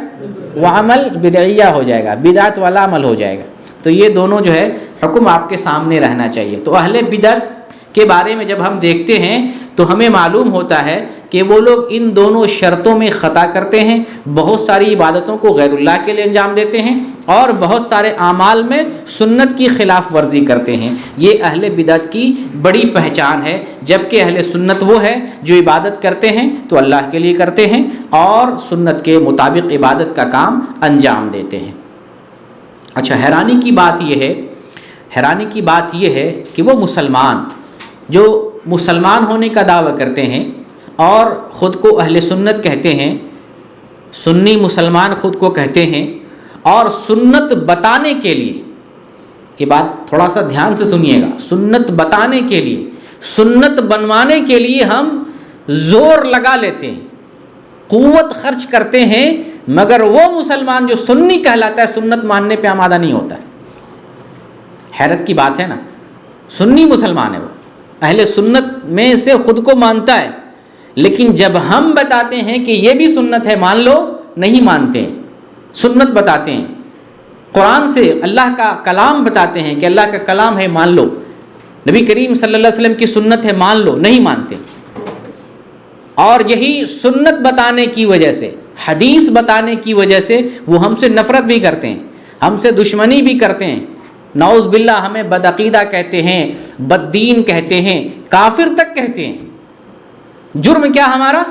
وہ عمل بدعیہ ہو جائے گا، بدعت والا عمل ہو جائے گا۔ تو یہ دونوں جو ہے حکم آپ کے سامنے رہنا چاہیے۔ تو اہل بدعت کے بارے میں جب ہم دیکھتے ہیں تو ہمیں معلوم ہوتا ہے کہ وہ لوگ ان دونوں شرطوں میں خطا کرتے ہیں، بہت ساری عبادتوں کو غیر اللہ کے لیے انجام دیتے ہیں، اور بہت سارے اعمال میں سنت کی خلاف ورزی کرتے ہیں۔ یہ اہل بدعت کی بڑی پہچان ہے، جبکہ اہل سنت وہ ہے جو عبادت کرتے ہیں تو اللہ کے لیے کرتے ہیں اور سنت کے مطابق عبادت کا کام انجام دیتے ہیں۔ اچھا، حیرانی کی بات یہ ہے کہ وہ مسلمان جو مسلمان ہونے کا دعویٰ کرتے ہیں اور خود کو اہل سنت کہتے ہیں، سنی مسلمان خود کو کہتے ہیں، اور سنت بتانے کے لیے، یہ بات تھوڑا سا دھیان سے سنیے گا، سنت بتانے کے لیے، سنت بنوانے کے لیے ہم زور لگا لیتے ہیں، قوت خرچ کرتے ہیں، مگر وہ مسلمان جو سنی کہلاتا ہے سنت ماننے پہ آمادہ نہیں ہوتا ہے۔ حیرت کی بات ہے نا، سنی مسلمان ہے، وہ اہل سنت میں سے خود کو مانتا ہے، لیکن جب ہم بتاتے ہیں کہ یہ بھی سنت ہے مان لو، نہیں مانتے ہیں۔ سنت بتاتے ہیں، قرآن سے اللہ کا کلام بتاتے ہیں کہ اللہ کا کلام ہے مان لو، نبی کریم صلی اللہ علیہ وسلم کی سنت ہے مان لو، نہیں مانتے۔ اور یہی سنت بتانے کی وجہ سے، حدیث بتانے کی وجہ سے وہ ہم سے نفرت بھی کرتے ہیں، ہم سے دشمنی بھی کرتے ہیں، نعوذ باللہ ہمیں بدعقیدہ کہتے ہیں، بددین کہتے ہیں، کافر تک کہتے ہیں۔ جرم کیا ہمارا؟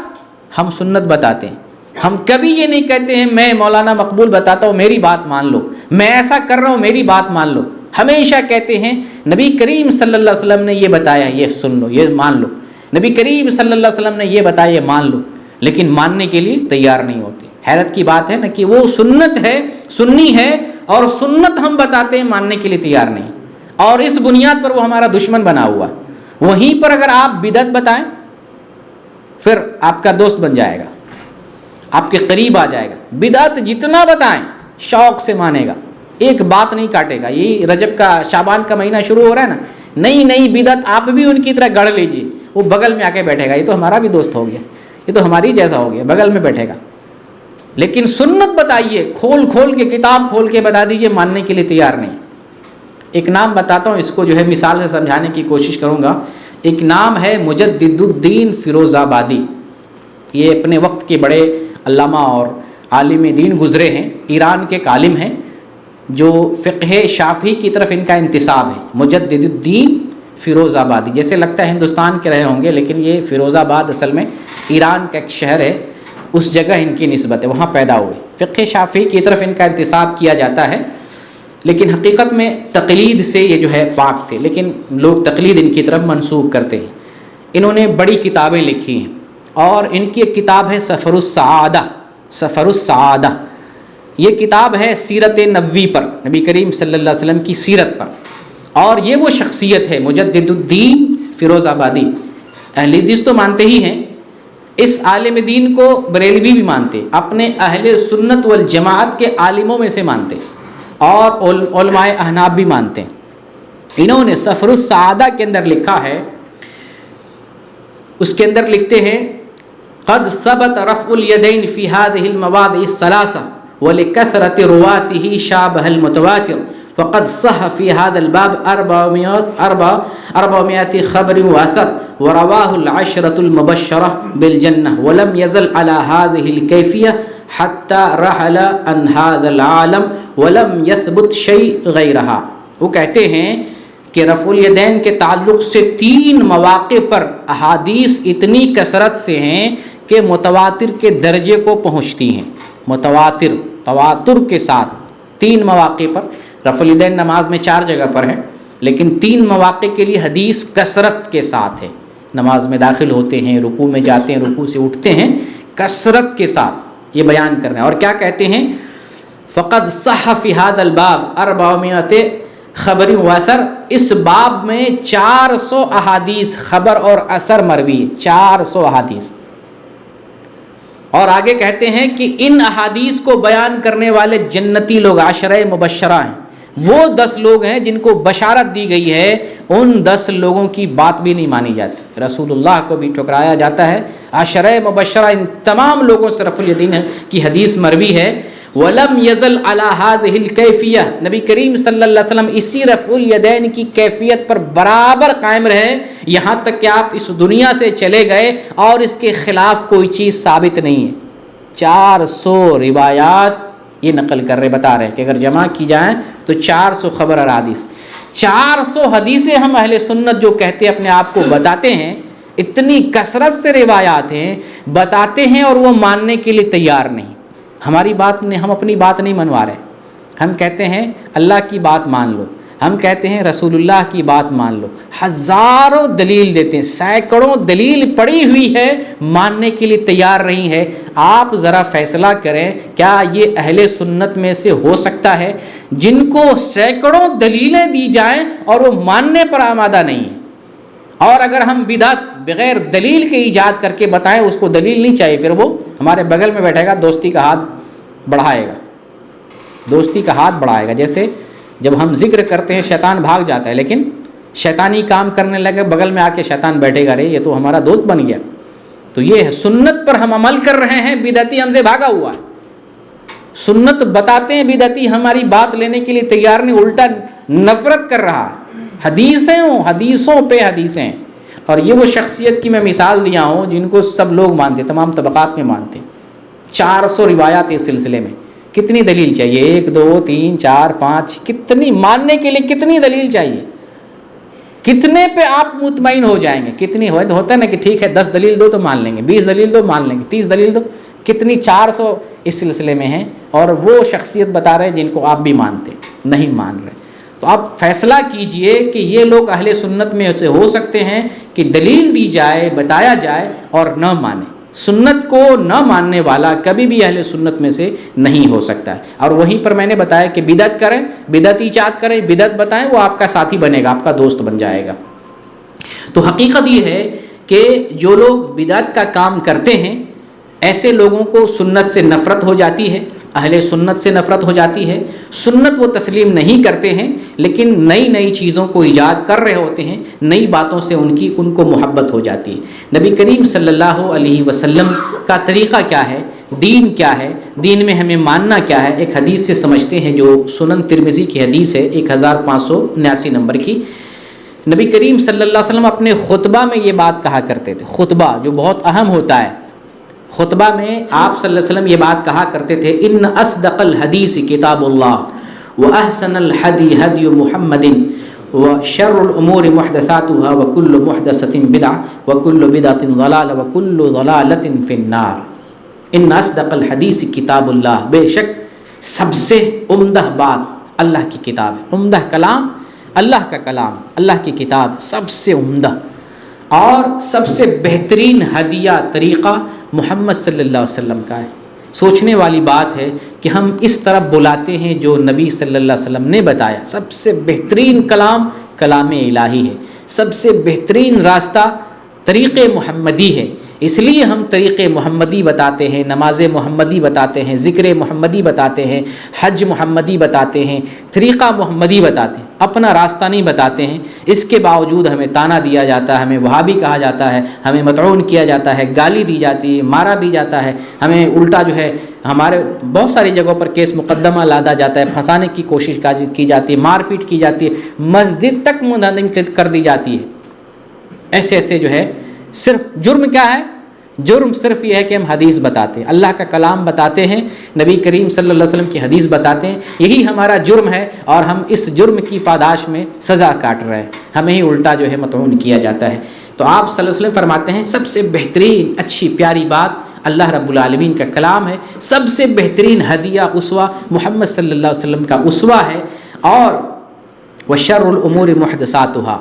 ہم سنت بتاتے ہیں۔ ہم کبھی یہ نہیں کہتے ہیں میں مولانا مقبول بتاتا ہوں میری بات مان لو، میں ایسا کر رہا ہوں میری بات مان لو۔ ہمیشہ کہتے ہیں نبی کریم صلی اللہ علیہ وسلم نے یہ بتایا، یہ سن لو، یہ مان لو، نبی کریم صلی اللہ علیہ وسلم نے یہ بتایا، یہ مان لو، لیکن ماننے کے لیے تیار نہیں ہوتے۔ حیرت کی بات ہے نا کہ وہ سنت ہے، سنی ہے، اور سنت ہم بتاتے ہیں، ماننے کے لیے تیار نہیں، اور اس بنیاد پر وہ ہمارا دشمن بنا ہوا۔ وہیں پر اگر آپ بدعت بتائیں پھر آپ کا دوست بن جائے گا، آپ کے قریب آ جائے گا۔ بدعت جتنا بتائیں شوق سے مانے گا، ایک بات نہیں کاٹے گا۔ یہ رجب کا شعبان کا مہینہ شروع ہو رہا ہے نا، نئی بدعت آپ بھی ان کی طرح گڑھ لیجیے، وہ بغل میں آ کے بیٹھے گا، یہ تو ہمارا بھی دوست ہو گیا، یہ تو ہماری جیسا ہو گیا، بغل میں بیٹھے گا۔ لیکن سنت بتائیے، کھول کے کتاب کھول کے بتا دیجیے، ماننے کے لیے تیار نہیں۔ ایک نام بتاتا ہوں، اس کو جو ہے مثال سے سمجھانے کی کوشش کروں گا۔ ایک نام ہے مجدد الدین فیروز آبادی، یہ اپنے وقت کے بڑے علامہ اور عالم دین گزرے ہیں، ایران کے ایک عالم ہیں جو فقہ شافعی کی طرف ان کا انتساب ہے۔ مجدد الدین فیروز آبادی، جیسے لگتا ہے ہندوستان کے رہے ہوں گے، لیکن یہ فیروز آباد اصل میں ایران کا ایک شہر ہے، اس جگہ ان کی نسبت ہے، وہاں پیدا ہوئے۔ فقہ شافعی کی طرف ان کا انتساب کیا جاتا ہے، لیکن حقیقت میں تقلید سے یہ جو ہے پاک تھے، لیکن لوگ تقلید ان کی طرف منسوب کرتے ہیں۔ انہوں نے بڑی کتابیں لکھی ہیں، اور ان کی ایک کتاب ہے سفر السعادہ، سفر السعادہ۔ یہ کتاب ہے سیرت نبوی پر، نبی کریم صلی اللہ علیہ وسلم کی سیرت پر، اور یہ وہ شخصیت ہے مجدد الدین فیروز آبادی۔ اہل حدیث تو مانتے ہی ہیں، اس عالم دین کو بریلوی بھی مانتے، اپنے اہل سنت والجماعت کے عالموں میں سے مانتے، اور علماء احناف بھی مانتے ہیں۔ انہوں نے سفر السعادہ کے اندر لکھا ہے، اس کے اندر لکھتے ہیں قد ثبت رفع الیدین فی هذه المواضع الثلاثه ولکثرت رواته شابه المتواتر فقد صح في هذا الباب 400 خبر وأثر ورواه العشرة المبشرة بالجنة ولم يزل على هذه الكيفية حتى رحل عن هذا العالم ولم يثبت شيء غيرها. وہ کہتے ہیں کہ رفع الیدین کے تعلق سے 3 مواقع پر احادیث اتنی کثرت سے ہیں کہ متواتر کے درجے کو پہنچتی ہیں. تواتر کے ساتھ 3 مواقع پر. رفع الیدین نماز میں 4 جگہ پر ہے، لیکن 3 مواقع کے لیے حدیث کثرت کے ساتھ ہے. نماز میں داخل ہوتے ہیں، رکوع میں جاتے ہیں، رکوع سے اٹھتے ہیں، کثرت کے ساتھ یہ بیان کر رہے ہیں. اور کیا کہتے ہیں؟ فقد صح فی هذا الباب 400 خبر و اثر. اس باب میں 400 احادیث خبر اور اثر مروی، 400 احادیث. اور آگے کہتے ہیں کہ ان احادیث کو بیان کرنے والے جنتی لوگ عشرہ مبشرہ ہیں. وہ 10 لوگ ہیں جن کو بشارت دی گئی ہے، ان 10 لوگوں کی بات بھی نہیں مانی جاتی. رسول اللہ کو بھی ٹھکرایا جاتا ہے. عشرہ مبشرہ ان تمام لوگوں سے رفع الیدین کی حدیث مروی ہے. وَلَمْ يَزَلْ عَلَى هَذِهِ الْكَيْفِيَّةِ. نبی کریم صلی اللہ علیہ وسلم اسی رفع الیدین کی کیفیت پر برابر قائم رہے یہاں تک کہ آپ اس دنیا سے چلے گئے اور اس کے خلاف کوئی چیز ثابت نہیں ہے. 400 روایات یہ نقل کر رہے، بتا رہے کہ اگر جمع کی جائیں تو 400 خبر اور حدیث، 400 حدیثیں ہم اہل سنت جو کہتے اپنے آپ کو بتاتے ہیں. اتنی کثرت سے روایات ہیں، بتاتے ہیں اور وہ ماننے کے لیے تیار نہیں. ہماری بات نہیں، ہم اپنی بات نہیں منوا رہے. ہم کہتے ہیں اللہ کی بات مان لو، ہم کہتے ہیں رسول اللہ کی بات مان لو. ہزاروں دلیل دیتے ہیں، سینکڑوں دلیل پڑی ہوئی ہے، ماننے کے لیے تیار نہیں ہے. آپ ذرا فیصلہ کریں کیا یہ اہل سنت میں سے ہو سکتا ہے جن کو سینکڑوں دلیلیں دی جائیں اور وہ ماننے پر آمادہ نہیں ہے؟ اور اگر ہم بدعت بغیر دلیل کے ایجاد کر کے بتائیں، اس کو دلیل نہیں چاہیے، پھر وہ ہمارے بغل میں بیٹھے گا، دوستی کا ہاتھ بڑھائے گا. جیسے جب ہم ذکر کرتے ہیں شیطان بھاگ جاتا ہے، لیکن شیطانی کام کرنے لگے بغل میں آ کے شیطان بیٹھے گا، رے یہ تو ہمارا دوست بن گیا. تو یہ سنت پر ہم عمل کر رہے ہیں، بدعتی ہم سے بھاگا ہوا ہے. سنت بتاتے ہیں، بدعتی ہماری بات لینے کے لیے تیار نہیں، الٹا نفرت کر رہا ہے. حدیثوں پہ حدیثیں. اور یہ وہ شخصیت کی میں مثال دیا ہوں جن کو سب لوگ مانتے، تمام طبقات میں مانتے. 400 روایات اس سلسلے میں. کتنی دلیل چاہیے؟ 1 2 3 4 5 کتنی ماننے کے لیے کتنی دلیل چاہیے؟ کتنے پہ آپ مطمئن ہو جائیں گے؟ کتنی ہوتا ہے نا کہ ٹھیک ہے 10 دلیل دو تو مان لیں گے، 20 دلیل دو مان لیں گے، 30 دلیل دو. کتنی 400 اس سلسلے میں ہیں. اور وہ شخصیت بتا رہے ہیں جن کو آپ بھی مانتے نہیں مان رہے. تو آپ فیصلہ کیجئے کہ یہ لوگ اہل سنت میں سے ہو سکتے ہیں کہ دلیل دی جائے، بتایا جائے اور نہ مانے. سنت کو نہ ماننے والا کبھی بھی اہل سنت میں سے نہیں ہو سکتا ہے. اور وہیں پر میں نے بتایا کہ بدعت کریں، بدعت ایجاد کریں، بدعت بتائیں، وہ آپ کا ساتھی بنے گا، آپ کا دوست بن جائے گا. تو حقیقت یہ ہے کہ جو لوگ بدعت کا کام کرتے ہیں ایسے لوگوں کو سنت سے نفرت ہو جاتی ہے، اہل سنت سے نفرت ہو جاتی ہے. سنت وہ تسلیم نہیں کرتے ہیں، لیکن نئی چیزوں کو ایجاد کر رہے ہوتے ہیں، نئی باتوں سے ان کو محبت ہو جاتی ہے. نبی کریم صلی اللہ علیہ وسلم کا طریقہ کیا ہے، دین کیا ہے، دین میں ہمیں ماننا کیا ہے، ایک حدیث سے سمجھتے ہیں جو سنن ترمذی کی حدیث ہے 1579 نمبر کی. نبی کریم صلی اللہ علیہ وسلم اپنے خطبہ میں یہ بات کہا کرتے تھے. خطبہ جو بہت اہم ہوتا ہے، خطبہ میں آپ صلی اللہ علیہ وسلم یہ بات کہا کرتے تھے، ان اصدق الحدیث کتاب اللہ واحسن الحدی حدی محمد وشر الامور محدثاتها وكل محدثۃ بدعہ وكل بدعۃ ضلالہ وكل ضلالۃ فی النار. ان اصدق الحدیث کتاب اللہ، بے شک سب سے عمدہ بات اللہ کی کتاب ہے. عمدہ کلام اللہ کا کلام، اللہ کی کتاب سب سے عمدہ اور سب سے بہترین ہدیہ طریقہ محمد صلی اللہ علیہ وسلم کا ہے. سوچنے والی بات ہے کہ ہم اس طرف بلاتے ہیں جو نبی صلی اللہ علیہ وسلم نے بتایا. سب سے بہترین کلام کلام الہی ہے، سب سے بہترین راستہ طریق محمدی ہے. اس لیے ہم طریق محمدی بتاتے ہیں، نماز محمدی بتاتے ہیں، ذکر محمدی بتاتے ہیں، حج محمدی بتاتے ہیں، طریقہ محمدی بتاتے ہیں، اپنا راستہ نہیں بتاتے ہیں. اس کے باوجود ہمیں تانا دیا جاتا ہے، ہمیں وہابی کہا جاتا ہے، ہمیں مطعون کیا جاتا ہے، گالی دی جاتی ہے، مارا بھی جاتا ہے، ہمیں الٹا جو ہے ہمارے بہت ساری جگہوں پر کیس مقدمہ لادا جاتا ہے، پھنسانے کی کوشش کی جاتی ہے، مار پیٹ کی جاتی ہے، مسجد تک منہدم کر دی جاتی ہے۔ ایسے ایسے جو ہے، صرف جرم کیا ہے؟ جرم صرف یہ ہے کہ ہم حدیث بتاتے ہیں، اللہ کا کلام بتاتے ہیں، نبی کریم صلی اللہ علیہ وسلم کی حدیث بتاتے ہیں، یہی ہمارا جرم ہے، اور ہم اس جرم کی پاداش میں سزا کاٹ رہے ہیں، ہمیں ہی الٹا جو ہے مطعون کیا جاتا ہے۔ تو آپ صلی اللہ علیہ وسلم فرماتے ہیں سب سے بہترین اچھی پیاری بات اللہ رب العالمین کا کلام ہے، سب سے بہترین ہدیہ اسوہ محمد صلی اللہ علیہ وسلم کا اسوہ ہے۔ اور وشر الامور محدثاتها،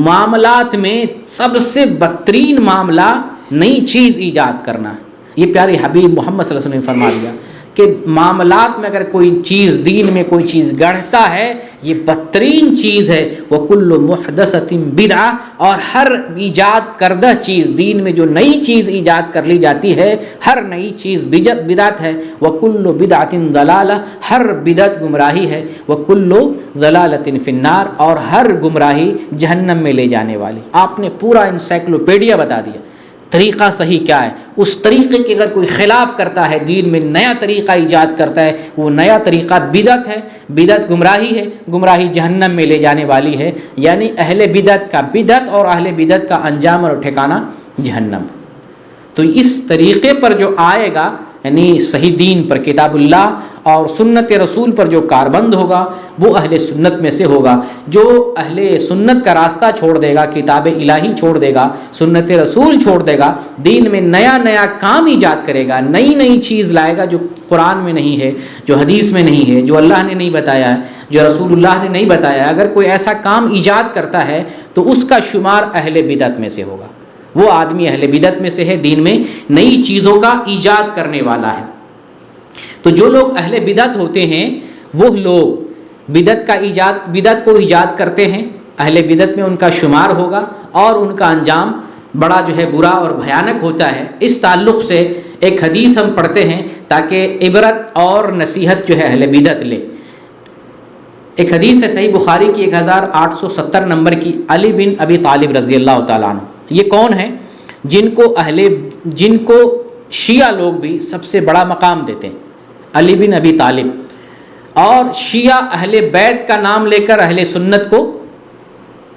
معاملات میں سب سے بدترین معاملہ نئی چیز ایجاد کرنا۔ یہ پیارے حبیب محمد صلی اللہ علیہ وسلم نے فرما دیا کہ معاملات میں اگر کوئی چیز، دین میں کوئی چیز گڑھتا ہے، یہ بدترین چیز ہے۔ وَكُلُّ مُحْدَثَةٍ بِدْعَةٍ، اور ہر ایجاد کردہ چیز، دین میں جو نئی چیز ایجاد کر لی جاتی ہے، ہر نئی چیز بدعت ہے۔ وَكُلُّ بِدْعَةٍ ضَلَالَةٍ، ہر بدعت گمراہی ہے۔ وَكُلُّ ضَلَالَةٍ فِي النَّارِ، اور ہر گمراہی جہنم میں لے جانے والی۔ آپ نے پورا انسائکلوپیڈیا بتا دیا طریقہ صحیح کیا ہے۔ اس طریقے کے اگر کوئی خلاف کرتا ہے، دین میں نیا طریقہ ایجاد کرتا ہے، وہ نیا طریقہ بدعت ہے، بدعت گمراہی ہے، گمراہی جہنم میں لے جانے والی ہے۔ یعنی اہل بدعت کا بدعت اور اہل بدعت کا انجام اور ٹھکانہ جہنم۔ تو اس طریقے پر جو آئے گا، یعنی صحیح دین پر، کتاب اللہ اور سنت رسول پر جو کاربند ہوگا، وہ اہل سنت میں سے ہوگا۔ جو اہل سنت کا راستہ چھوڑ دے گا، کتاب الہی چھوڑ دے گا، سنت رسول چھوڑ دے گا، دین میں نیا نیا کام ایجاد کرے گا، نئی نئی چیز لائے گا جو قرآن میں نہیں ہے، جو حدیث میں نہیں ہے، جو اللہ نے نہیں بتایا ہے، جو رسول اللہ نے نہیں بتایا ہے، اگر کوئی ایسا کام ایجاد کرتا ہے تو اس کا شمار اہل بدعت میں سے ہوگا۔ وہ آدمی اہل بدعت میں سے ہے، دین میں نئی چیزوں کا ایجاد کرنے والا ہے۔ تو جو لوگ اہل بدعت ہوتے ہیں، وہ لوگ بدعت کو ایجاد کرتے ہیں، اہل بدعت میں ان کا شمار ہوگا، اور ان کا انجام بڑا جو ہے برا اور بھیانک ہوتا ہے۔ اس تعلق سے ایک حدیث ہم پڑھتے ہیں تاکہ عبرت اور نصیحت جو ہے اہل بدعت لے۔ ایک حدیث ہے صحیح بخاری کی 1870 نمبر کی، علی بن ابی طالب رضی اللہ تعالیٰ عنہ۔ یہ کون ہیں؟ جن کو شیعہ لوگ بھی سب سے بڑا مقام دیتے ہیں، علی بن ابی طالب۔ اور شیعہ اہل بیت کا نام لے کر اہل سنت کو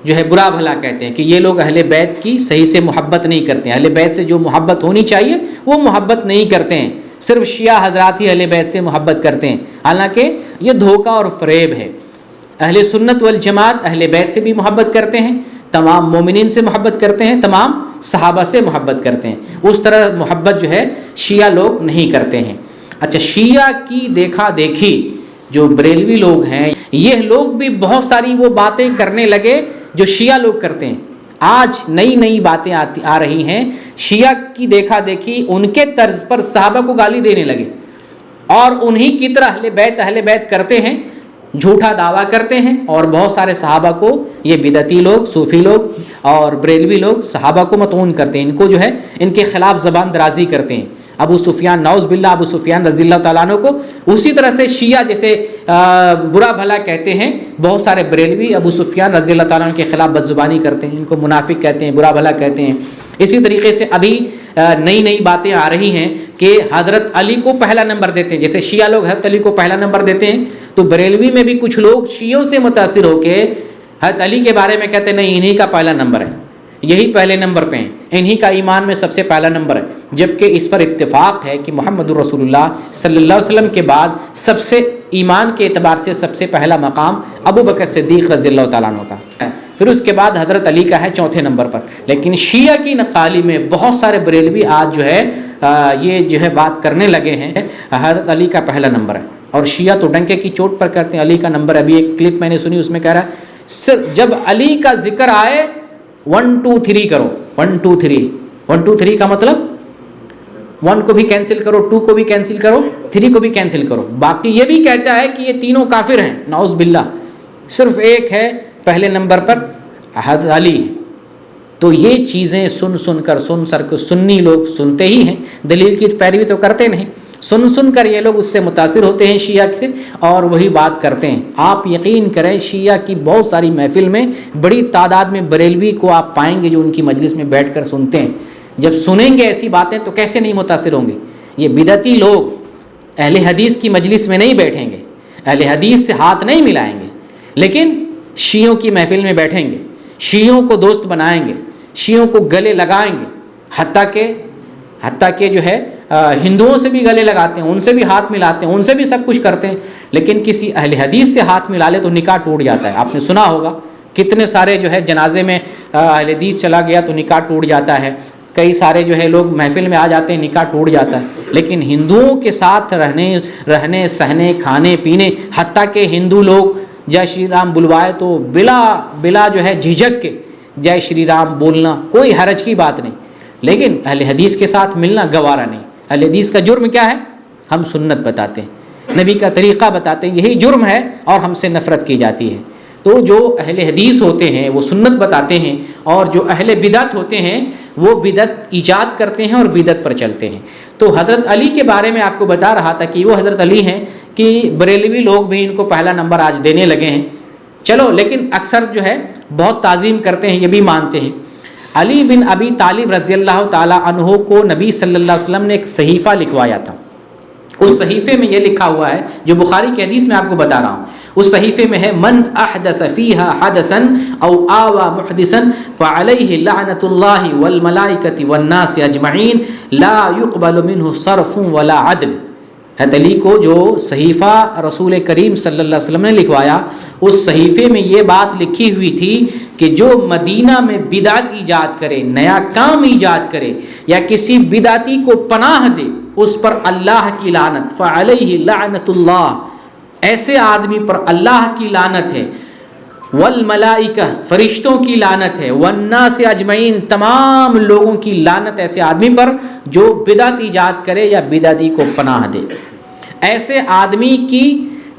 جو ہے برا بھلا کہتے ہیں کہ یہ لوگ اہل بیت کی صحیح سے محبت نہیں کرتے ہیں، اہل بیت سے جو محبت ہونی چاہیے وہ محبت نہیں کرتے ہیں، صرف شیعہ حضرات ہی اہل بیت سے محبت کرتے ہیں، حالانکہ یہ دھوکہ اور فریب ہے۔ اہل سنت والجماعت اہل بیت سے بھی محبت کرتے ہیں، تمام مومنین سے محبت کرتے ہیں، تمام صحابہ سے محبت کرتے ہیں، اس طرح محبت جو ہے شیعہ لوگ نہیں کرتے ہیں۔ اچھا، شیعہ کی دیکھا دیکھی جو بریلوی لوگ ہیں، یہ لوگ بھی بہت ساری وہ باتیں کرنے لگے جو شیعہ لوگ کرتے ہیں۔ آج نئی نئی باتیں آ رہی ہیں، شیعہ کی دیکھا دیکھی ان کے طرز پر صحابہ کو گالی دینے لگے، اور انہی کی طرح اہل بیت کرتے ہیں، جھوٹا دعویٰ کرتے ہیں، اور بہت سارے صحابہ کو، یہ بدعتی لوگ، صوفی لوگ اور بریلوی لوگ صحابہ کو مطعون کرتے ہیں، ان کو جو ہے ان کے خلاف زبان درازی کرتے ہیں۔ ابو سفیان، نعوذ باللہ، ابو سفیان رضی اللہ تعالیٰ عنہ کو اسی طرح سے شیعہ جیسے برا بھلا کہتے ہیں، بہت سارے بریلوی ابو سفیان رضی اللہ تعالیٰ عنہ کے خلاف بدزبانی کرتے ہیں، ان کو منافق کہتے ہیں، برا بھلا کہتے ہیں۔ اسی طریقے سے ابھی نئی نئی باتیں آ رہی ہیں کہ حضرت علی کو پہلا نمبر دیتے ہیں، جیسے شیعہ لوگ حضرت علی کو پہلا نمبر دیتے ہیں، تو بریلوی میں بھی کچھ لوگ شیعوں سے متاثر ہو کے حضرت علی کے بارے میں کہتے ہیں نہیں، انہی کا پہلا نمبر ہے، یہی پہلے نمبر پہ ہیں، انہی کا ایمان میں سب سے پہلا نمبر ہے، جبکہ اس پر اتفاق ہے کہ محمد الرسول اللہ صلی اللہ علیہ وسلم کے بعد سب سے ایمان کے اعتبار سے سب سے پہلا مقام ابو بکر صدیق رضی اللہ تعالیٰ عنہ کا ہے، پھر اس کے بعد حضرت علی کا ہے چوتھے نمبر پر۔ لیکن شیعہ کی نقالی میں بہت سارے بریلوی آج جو ہے یہ جو ہے بات کرنے لگے ہیں حضرت علی کا پہلا نمبر ہے، اور شیعہ تو ڈنکے کی چوٹ پر کرتے ہیں علی کا نمبر۔ ابھی ایک کلپ میں نے سنی، اس میں کہہ رہا ہے صرف جب علی کا ذکر آئے 1 2 3 کرو، 1 2 3، 1 2 3 کا مطلب 1 کو بھی کینسل کرو، 2 کو بھی کینسل کرو، 3 کو بھی کینسل کرو۔ باقی یہ بھی کہتا ہے کہ یہ تینوں کافر ہیں، نعوذ باللہ، صرف ایک ہے پہلے نمبر پر حضرت علی۔ تو یہ چیزیں سن کر سنی لوگ سنتے ہی ہیں، دلیل کی پیروی تو کرتے نہیں، سن کر یہ لوگ اس سے متاثر ہوتے ہیں شیعہ سے، اور وہی بات کرتے ہیں۔ آپ یقین کریں شیعہ کی بہت ساری محفل میں بڑی تعداد میں بریلوی کو آپ پائیں گے جو ان کی مجلس میں بیٹھ کر سنتے ہیں۔ جب سنیں گے ایسی باتیں تو کیسے نہیں متاثر ہوں گے۔ یہ بدعتی لوگ اہل حدیث کی مجلس میں نہیں بیٹھیں گے، اہل حدیث سے ہاتھ نہیں ملائیں گے، لیکن شیعوں کی محفل میں بیٹھیں گے، شیعوں کو دوست بنائیں گے، شیعوں کو گلے لگائیں گے، حتیٰ کہ جو ہے ہندوؤں سے بھی گلے لگاتے ہیں، ان سے بھی ہاتھ ملاتے ہیں، ان سے بھی سب کچھ کرتے ہیں، لیکن کسی اہل حدیث سے ہاتھ ملا لے تو نکاح ٹوٹ جاتا ہے۔ آپ نے سنا ہوگا کتنے سارے جو ہے جنازے میں اہل حدیث چلا گیا تو نکاح ٹوٹ جاتا ہے، کئی سارے جو ہے لوگ محفل میں آ جاتے ہیں، نکاح ٹوٹ جاتا ہے۔ لیکن ہندوؤں کے ساتھ رہنے سہنے کھانے پینے، حتیٰ کہ ہندو لوگ جے شری رام بلوائے تو بلا جو ہے جھجک کے جے شری رام بولنا کوئی حرج کی بات نہیں، لیکن اہل حدیث کے ساتھ ملنا گوارا نہیں۔ اہل حدیث کا جرم کیا ہے؟ ہم سنت بتاتے ہیں، نبی کا طریقہ بتاتے ہیں، یہی جرم ہے اور ہم سے نفرت کی جاتی ہے۔ تو جو اہل حدیث ہوتے ہیں وہ سنت بتاتے ہیں، اور جو اہل بدعت ہوتے ہیں وہ بدعت ایجاد کرتے ہیں اور بدعت پر چلتے ہیں۔ تو حضرت علی کے بارے میں آپ کو بتا رہا تھا کہ وہ حضرت علی ہیں کہ بریلوی لوگ بھی ان کو پہلا نمبر آج دینے لگے ہیں، چلو، لیکن اکثر جو ہے بہت تعظیم کرتے ہیں، یہ بھی مانتے ہیں۔ علی بن ابی طالب رضی اللہ تعالیٰ عنہ کو نبی صلی اللہ علیہ وسلم نے ایک صحیفہ لکھوایا تھا۔ اس صحیفے میں یہ لکھا ہوا ہے جو بخاری کی حدیث میں آپ کو بتا رہا ہوں، اس صحیفے میں ہے من احدث فیہا حدثا او آوى محدثا فعلیہ لعنۃ اللہ والملائکۃ والناس اجمعین لا يقبل منہ صرف ولا عدل۔ حضرت علی کو جو صحیفہ رسول کریم صلی اللہ علیہ وسلم نے لکھوایا، اس صحیفے میں یہ بات لکھی ہوئی تھی کہ جو مدینہ میں بدعت ایجاد کرے، نیا کام ایجاد کرے یا کسی بدعتی کو پناہ دے، اس پر اللہ کی لعنت، فعلیہ لعنۃ اللہ، ایسے آدمی پر اللہ کی لعنت ہے، والملائکہ، فرشتوں کی لعنت ہے، والناس اجمعین، تمام لوگوں کی لعنت ایسے آدمی پر جو بدعت ایجاد کرے یا بدعتی کو پناہ دے۔ ایسے آدمی کی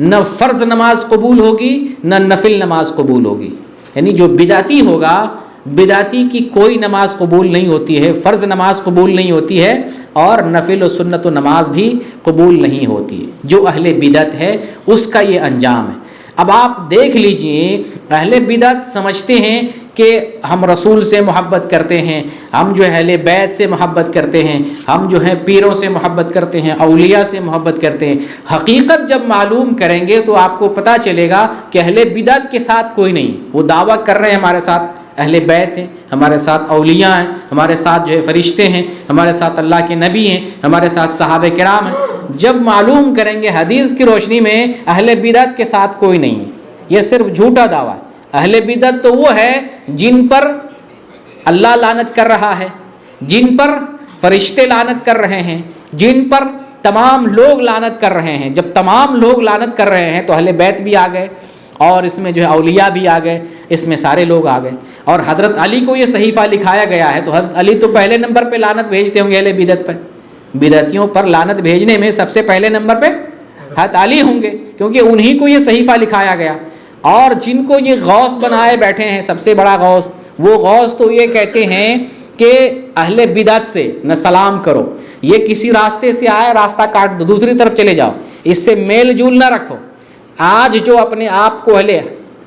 نہ فرض نماز قبول ہوگی نہ نفل نماز قبول ہوگی، یعنی جو بدعتی ہوگا، بدعتی کی کوئی نماز قبول نہیں ہوتی ہے، فرض نماز قبول نہیں ہوتی ہے، اور نفل و سنت و نماز بھی قبول نہیں ہوتی ہے۔ جو اہل بدعت ہے اس کا یہ انجام ہے۔ اب آپ دیکھ لیجئے، اہل بدعت سمجھتے ہیں کہ ہم رسول سے محبت کرتے ہیں، ہم جو اہل بیت سے محبت کرتے ہیں، ہم جو ہے پیروں سے محبت کرتے ہیں، اولیاء سے محبت کرتے ہیں۔ حقیقت جب معلوم کریں گے تو آپ کو پتہ چلے گا کہ اہل بدعت کے ساتھ کوئی نہیں۔ وہ دعویٰ کر رہے ہیں ہمارے ساتھ اہل بیت ہیں، ہمارے ساتھ اولیاء ہیں، ہمارے ساتھ جو ہے فرشتے ہیں، ہمارے ساتھ اللہ کے نبی ہیں، ہمارے ساتھ صحابہ کرام ہیں۔ جب معلوم کریں گے حدیث کی روشنی میں اہل بدعت کے ساتھ کوئی نہیں ہے، یہ صرف جھوٹا دعویٰ ہے۔ اہل بدعت تو وہ ہے جن پر اللہ لعنت کر رہا ہے، جن پر فرشتے لعنت کر رہے ہیں، جن پر تمام لوگ لعنت کر رہے ہیں۔ جب تمام لوگ لعنت کر رہے ہیں تو اہل بیت بھی آ گئے، اور اس میں جو ہے اولیاء بھی آ گئے، اس میں سارے لوگ آ گئے۔ اور حضرت علی کو یہ صحیفہ لکھایا گیا ہے تو حضرت علی تو پہلے نمبر پہ لعنت بھیجتے ہوں گے اہل بدعت پر، بدعتیوں پر لعنت بھیجنے میں سب سے پہلے نمبر پہ حضرت علی ہوں گے، کیونکہ انہی کو یہ صحیفہ لکھایا گیا۔ اور جن کو یہ غوث بنائے بیٹھے ہیں، سب سے بڑا غوث، وہ غوث تو یہ کہتے ہیں کہ اہل بدعت سے نہ سلام کرو، یہ کسی راستے سے آئے راستہ کاٹ دو، دوسری طرف چلے جاؤ، اس سے میل جول نہ رکھو۔ آج جو اپنے آپ کو اہل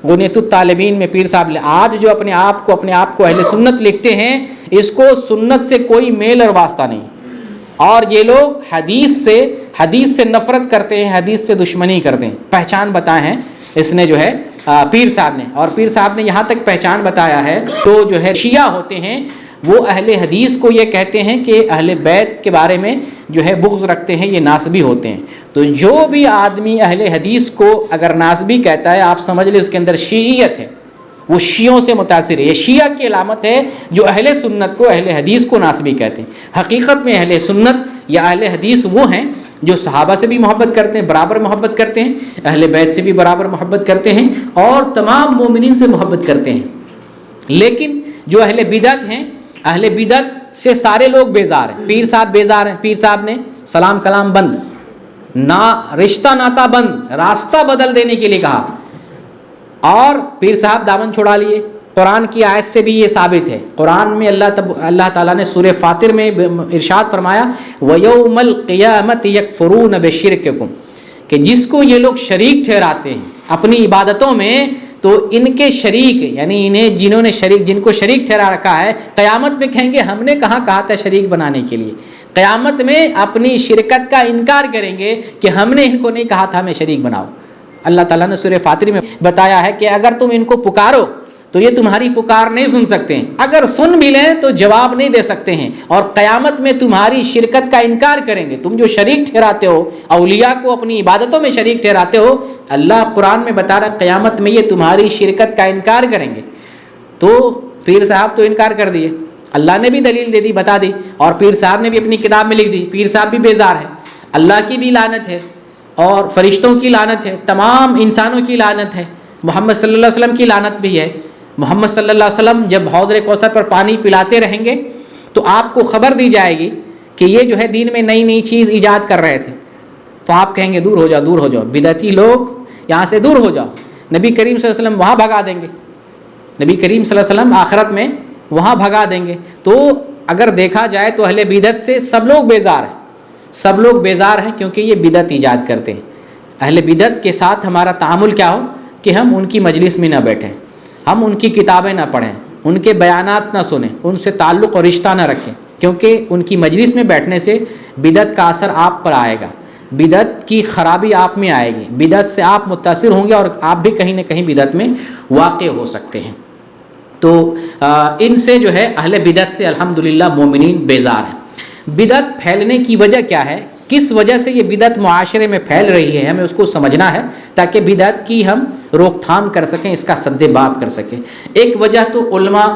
غنیۃ الطالبین میں پیر صاحب آج جو اپنے آپ کو اہل سنت لکھتے ہیں، اس کو سنت سے کوئی میل اور واسطہ نہیں، اور یہ لوگ حدیث سے نفرت کرتے ہیں، حدیث سے دشمنی کرتے ہیں۔ پہچان بتائے ہیں اس نے جو ہے پیر صاحب نے، اور پیر صاحب نے یہاں تک پہچان بتایا ہے تو جو ہے شیعہ ہوتے ہیں وہ اہل حدیث کو یہ کہتے ہیں کہ اہل بیت کے بارے میں جو ہے بغض رکھتے ہیں، یہ ناسبی ہوتے ہیں۔ تو جو بھی آدمی اہل حدیث کو اگر ناسبی کہتا ہے، آپ سمجھ لیں اس کے اندر شیعیت ہے، وہ شیعوں سے متاثر ہے۔ یہ شیعہ کی علامت ہے جو اہل سنت کو، اہل حدیث کو ناسبی کہتے ہیں۔ حقیقت میں اہل سنت یا اہل حدیث وہ ہیں جو صحابہ سے بھی محبت کرتے ہیں، برابر محبت کرتے ہیں، اہل بیت سے بھی برابر محبت کرتے ہیں، اور تمام مومنین سے محبت کرتے ہیں۔ لیکن جو اہل بدعت ہیں، اہل بدعت سے سارے لوگ بیزار ہیں۔ پیر صاحب بیزار ہیں، پیر صاحب نے سلام کلام بند، نہ رشتہ ناتا بند، راستہ بدل دینے کے لیے کہا، اور پیر صاحب دامن چھڑا لیے۔ قرآن کی آیت سے بھی یہ ثابت ہے۔ قرآن میں اللہ تعالیٰ نے سورہ فاطر میں ارشاد فرمایا وَيَوْمَ الْقِيَامَةِ يَكْفُرُونَ بِشِرْكِكُمْ، کہ جس کو یہ لوگ شریک ٹھہراتے ہیں اپنی عبادتوں میں، تو ان کے شریک، یعنی انہیں جن کو شریک ٹھہرا رکھا ہے، قیامت میں کہیں گے ہم نے کہاں کہا تھا شریک بنانے کے لیے۔ قیامت میں اپنی شرکت کا انکار کریں گے کہ ہم نے ان کو نہیں کہا تھا ہمیں شریک بناؤ۔ اللہ تعالیٰ نے سورہ فاطر میں بتایا ہے کہ اگر تم ان کو پکارو تو یہ تمہاری پکار نہیں سن سکتے ہیں، اگر سن بھی لیں تو جواب نہیں دے سکتے ہیں، اور قیامت میں تمہاری شرکت کا انکار کریں گے۔ تم جو شریک ٹھہراتے ہو، اولیاء کو اپنی عبادتوں میں شریک ٹھہراتے ہو، اللہ قرآن میں بتا رہا قیامت میں یہ تمہاری شرکت کا انکار کریں گے۔ تو پیر صاحب تو انکار کر دیے، اللہ نے بھی دلیل دے دی، بتا دی، اور پیر صاحب نے بھی اپنی کتاب میں لکھ دی، پیر صاحب بھی بیزار ہے، اللہ کی بھی لعنت ہے، اور فرشتوں کی لعنت ہے، تمام انسانوں کی لعنت ہے، محمد صلی اللہ علیہ وسلم کی لعنت بھی ہے۔ محمد صلی اللہ علیہ وسلم جب حوض کوثر پر پانی پلاتے رہیں گے تو آپ کو خبر دی جائے گی کہ یہ جو ہے دین میں نئی نئی چیز ایجاد کر رہے تھے، تو آپ کہیں گے دور ہو جاؤ، دور ہو جاؤ، بدعتی لوگ یہاں سے دور ہو جاؤ۔ نبی کریم صلی اللہ علیہ وسلم وہاں بھگا دیں گے، نبی کریم صلی اللہ علیہ وسلم آخرت میں وہاں بھگا دیں گے۔ تو اگر دیکھا جائے تو اہل بدعت سے سب لوگ بیزار ہیں، سب لوگ بیزار ہیں، کیونکہ یہ بدعت ایجاد کرتے ہیں۔ اہل بدعت کے ساتھ ہمارا تعامل کیا ہو کہ ہم ان کی مجلس میں نہ بیٹھیں، ہم ان کی کتابیں نہ پڑھیں، ان کے بیانات نہ سنیں، ان سے تعلق اور رشتہ نہ رکھیں، کیونکہ ان کی مجلس میں بیٹھنے سے بدعت کا اثر آپ پر آئے گا، بدعت کی خرابی آپ میں آئے گی، بدعت سے آپ متاثر ہوں گے اور آپ بھی کہیں نہ کہیں بدعت میں واقع ہو سکتے ہیں۔ تو ان سے جو ہے اہل بدعت سے الحمدللہ مومنین بیزار ہیں۔ بدعت پھیلنے کی وجہ کیا ہے، کس وجہ سے یہ بدعت معاشرے میں پھیل رہی ہے، ہمیں اس کو سمجھنا ہے تاکہ بدعت کی ہم روک تھام کر سکیں، اس کا سد باب کر سکیں۔ ایک وجہ تو علماء،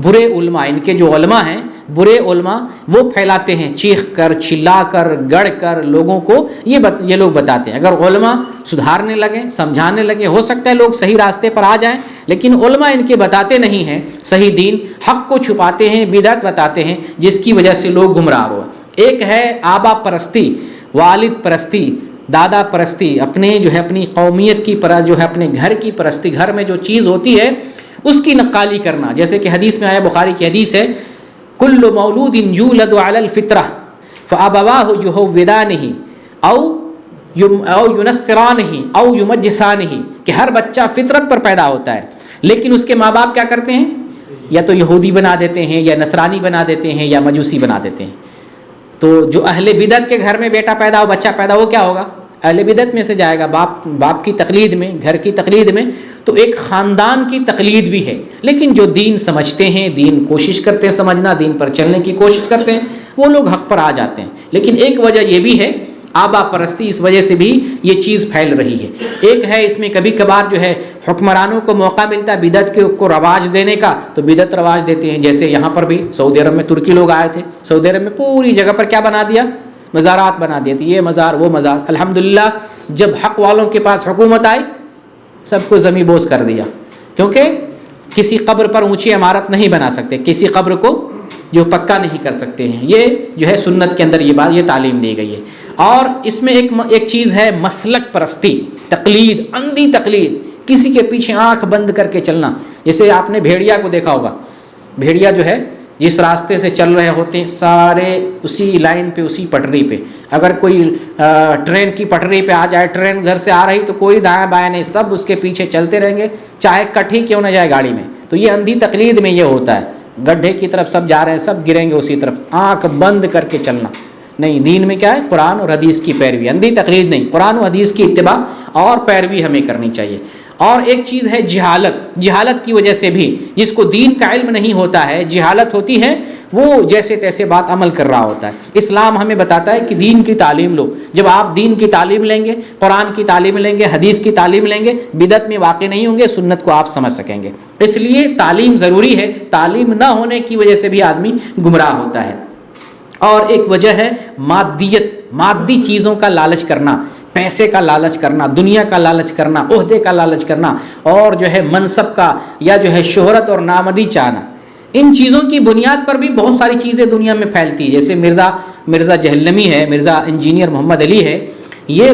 برے علماء، ان کے جو علماء ہیں برے علماء، وہ پھیلاتے ہیں چیخ کر، چلا کر، گڑ کر لوگوں کو، یہ لوگ بتاتے ہیں۔ اگر علماء سدھارنے لگیں، سمجھانے لگیں، ہو سکتا ہے لوگ صحیح راستے پر آ جائیں، لیکن علماء ان کے بتاتے نہیں ہیں صحیح دین، حق کو چھپاتے ہیں، بدعت بتاتے ہیں، جس کی وجہ سے لوگ گمراہ ہوئے۔ ایک ہے آبا پرستی، والد پرستی، دادا پرستی، اپنی قومیت کی جو ہے اپنے گھر کی پرستی، گھر میں جو چیز ہوتی ہے اس کی نقالی کرنا۔ جیسے کہ حدیث میں آیا، بخاری کی حدیث ہے، کل مولود یولد علی الفطرہ فابواہ یہودانہ او ینصرانہ او یمجسانہ، کہ ہر بچہ فطرت پر پیدا ہوتا ہے، لیکن اس کے ماں باپ کیا کرتے ہیں، یا تو یہودی بنا دیتے ہیں، یا نصرانی بنا دیتے ہیں، یا مجوسی بنا دیتے ہیں۔ تو جو اہل بدعت کے گھر میں بیٹا پیدا ہو، بچہ پیدا ہو، کیا ہوگا، اہل بدعت میں سے جائے گا، باپ کی تقلید میں، گھر کی تقلید میں۔ تو ایک خاندان کی تقلید بھی ہے، لیکن جو دین سمجھتے ہیں، دین کوشش کرتے ہیں سمجھنا، دین پر چلنے کی کوشش کرتے ہیں، وہ لوگ حق پر آ جاتے ہیں۔ لیکن ایک وجہ یہ بھی ہے آبا پرستی، اس وجہ سے بھی یہ چیز پھیل رہی ہے۔ ایک ہے اس میں کبھی کبھار جو ہے حکمرانوں کو موقع ملتا ہے بدعت کو رواج دینے کا، تو بدعت رواج دیتے ہیں۔ جیسے یہاں پر بھی سعودی عرب میں ترکی لوگ آئے تھے، سعودی عرب میں پوری جگہ پر کیا بنا دیا، مزارات بنا دیے تھے، یہ مزار وہ مزار۔ الحمدللہ جب حق والوں کے پاس حکومت آئی، سب کو زمیں بوس کر دیا، کیونکہ کسی قبر پر اونچی عمارت نہیں بنا سکتے، کسی قبر کو جو پکا نہیں کر سکتے ہیں۔ یہ جو ہے سنت کے اندر یہ بات، یہ تعلیم دی گئی ہے۔ اور اس میں ایک چیز ہے مسلک پرستی، تقلید، اندھی تقلید، کسی کے پیچھے آنکھ بند کر کے چلنا۔ جیسے آپ نے بھیڑیا کو دیکھا ہوگا، بھیڑیا جو ہے جس راستے سے چل رہے ہوتے ہیں سارے اسی لائن پہ، اسی پٹری پہ، اگر کوئی ٹرین کی پٹری پہ آ جائے، ٹرین ادھر سے آ رہی تو کوئی دائیں بائیں نہیں، سب اس کے پیچھے چلتے رہیں گے، چاہے کٹ ہی کیوں نہ جائے گاڑی میں۔ تو یہ اندھی تقلید میں یہ ہوتا ہے، گڈھے کی طرف سب جا رہے ہیں، سب گریں گے اسی طرف، آنکھ بند کر کے چلنا نہیں۔ دین میں کیا ہے، قرآن اور حدیث کی پیروی، اندھی تقلید نہیں، قرآن و حدیث کی اتباع اور پیروی ہمیں کرنی چاہیے۔ اور ایک چیز ہے جہالت، جہالت کی وجہ سے بھی جس کو دین کا علم نہیں ہوتا ہے، جہالت ہوتی ہے، وہ جیسے تیسے بات عمل کر رہا ہوتا ہے۔ اسلام ہمیں بتاتا ہے کہ دین کی تعلیم لو، جب آپ دین کی تعلیم لیں گے، قرآن کی تعلیم لیں گے، حدیث کی تعلیم لیں گے، بدعت میں واقع نہیں ہوں گے، سنت کو آپ سمجھ سکیں گے۔ اس لیے تعلیم ضروری ہے، تعلیم نہ ہونے کی وجہ سے بھی آدمی گمراہ ہوتا ہے۔ اور ایک وجہ ہے مادیت، مادی چیزوں کا لالچ کرنا، پیسے کا لالچ کرنا، دنیا کا لالچ کرنا، عہدے کا لالچ کرنا، اور جو ہے منصب کا یا جو ہے شہرت اور نامدی چاہنا۔ ان چیزوں کی بنیاد پر بھی بہت ساری چیزیں دنیا میں پھیلتی ہیں۔ جیسے مرزا جہلمی ہے، مرزا انجینئر محمد علی ہے، یہ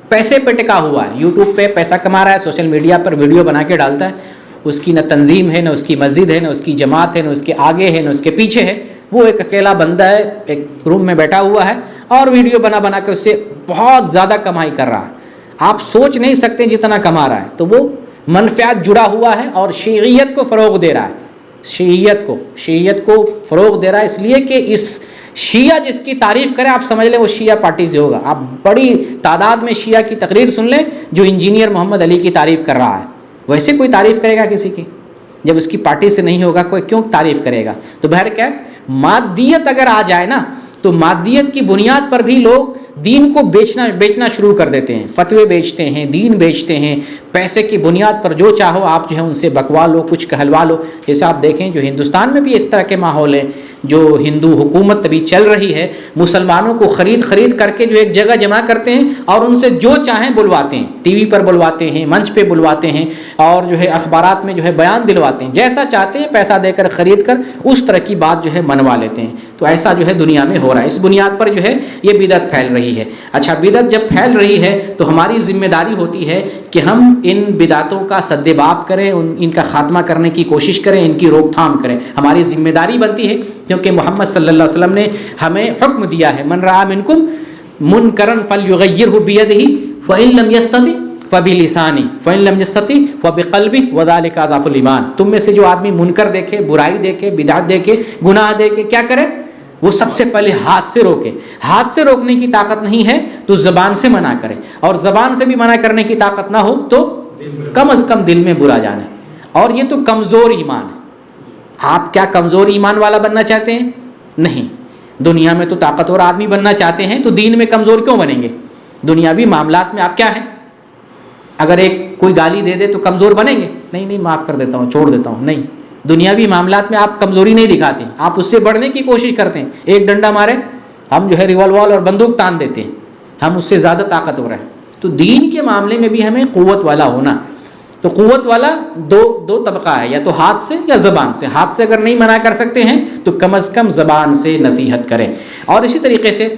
پیسے پہ ٹکا ہوا ہے، یوٹیوب پہ پیسہ کما رہا ہے، سوشل میڈیا پر ویڈیو بنا کے ڈالتا ہے، اس کی نہ تنظیم ہے، نہ اس کی مسجد ہے، نہ اس کی جماعت ہے، نہ اس کے آگے ہے، نہ اس کے پیچھے ہے، وہ ایک اکیلا بندہ ہے، ایک روم میں بیٹھا ہوا ہے اور ویڈیو بنا کے اس سے بہت زیادہ کمائی کر رہا ہے۔ آپ سوچ نہیں سکتے جتنا کما رہا ہے۔ تو وہ منفعت جڑا ہوا ہے اور شیعیت کو فروغ دے رہا ہے، شیعیت کو فروغ دے رہا ہے، اس لیے کہ اس شیعہ جس کی تعریف کرے آپ سمجھ لیں وہ شیعہ پارٹی سے ہوگا. آپ بڑی تعداد میں شیعہ کی تقریر سن لیں جو انجینئر محمد علی کی تعریف کر رہا ہے. ویسے کوئی تعریف کرے گا کسی کی؟ جب اس کی پارٹی سے نہیں ہوگا کوئی کیوں تعریف کرے گا؟ تو بہرکیف مادیت اگر آ جائے نا تو مادیت کی بنیاد پر بھی لوگ دین کو بیچنا شروع کر دیتے ہیں. فتوے بیچتے ہیں, دین بیچتے ہیں, پیسے کی بنیاد پر جو چاہو آپ جو ہے ان سے بکوا لو, کچھ کہلوا لو. جیسے آپ دیکھیں جو ہندوستان میں بھی اس طرح کے ماحول ہے, جو ہندو حکومت ابھی چل رہی ہے, مسلمانوں کو خرید کر کے جو ایک جگہ جمع کرتے ہیں اور ان سے جو چاہیں بلواتے ہیں, ٹی وی پر بلواتے ہیں, منچ پہ بلواتے ہیں اور جو ہے اخبارات میں جو ہے بیان دلواتے ہیں. جیسا چاہتے ہیں پیسہ دے کر خرید کر اس طرح کی بات جو ہے منوا لیتے ہیں. تو ایسا جو ہے دنیا میں ہو رہا ہے. اس بنیاد پر جو ہے یہ بدعت پھیل رہی ہے. اچھا, بدعت جب پھیل رہی ہے تو ہماری ذمہ داری ہوتی ہے کہ ہم ان بدعتوں کا سد باب کریں, ان کا خاتمہ کرنے کی کوشش کریں, ان کی روک تھام کریں. ہماری ذمہ داری بنتی ہے کیونکہ محمد صلی اللہ علیہ وسلم نے ہمیں حکم دیا ہے, من رأى منکم منکرا فلیغیرہ بیدہ فإن لم یستطع فبلسانہ فإن لم یستطع فبقلبہ وذلک اضعف الایمان. تم میں سے جو آدمی منکر دیکھے, برائی دیکھے, بدعت دیکھے, گناہ دیکھے, کیا کرے؟ وہ سب سے پہلے ہاتھ سے روکے. ہاتھ سے روکنے کی طاقت نہیں ہے تو زبان سے منع کرے, اور زبان سے بھی منع کرنے کی طاقت نہ ہو تو کم از کم دل میں برا جانے. اور یہ تو کمزور ایمان ہے. آپ کیا کمزور ایمان والا بننا چاہتے ہیں؟ نہیں. دنیا میں تو طاقتور آدمی بننا چاہتے ہیں تو دین میں کمزور کیوں بنیں گے؟ دنیاوی معاملات میں آپ کیا ہیں؟ اگر ایک کوئی گالی دے دے تو کمزور بنیں گے؟ نہیں, معاف کر دیتا ہوں, چھوڑ دیتا ہوں. نہیں, دنیاوی معاملات میں آپ کمزوری نہیں دکھاتے, آپ اس سے بڑھنے کی کوشش کرتے ہیں. ایک ڈنڈا مارے ہم جو ہے ریوالور اور بندوق تان دیتے ہیں, ہم اس سے زیادہ طاقتور ہیں. تو دین کے معاملے میں بھی ہمیں قوت والا ہونا. تو قوت والا دو طبقہ ہے, یا تو ہاتھ سے یا زبان سے. ہاتھ سے اگر نہیں منع کر سکتے ہیں تو کم از کم زبان سے نصیحت کریں. اور اسی طریقے سے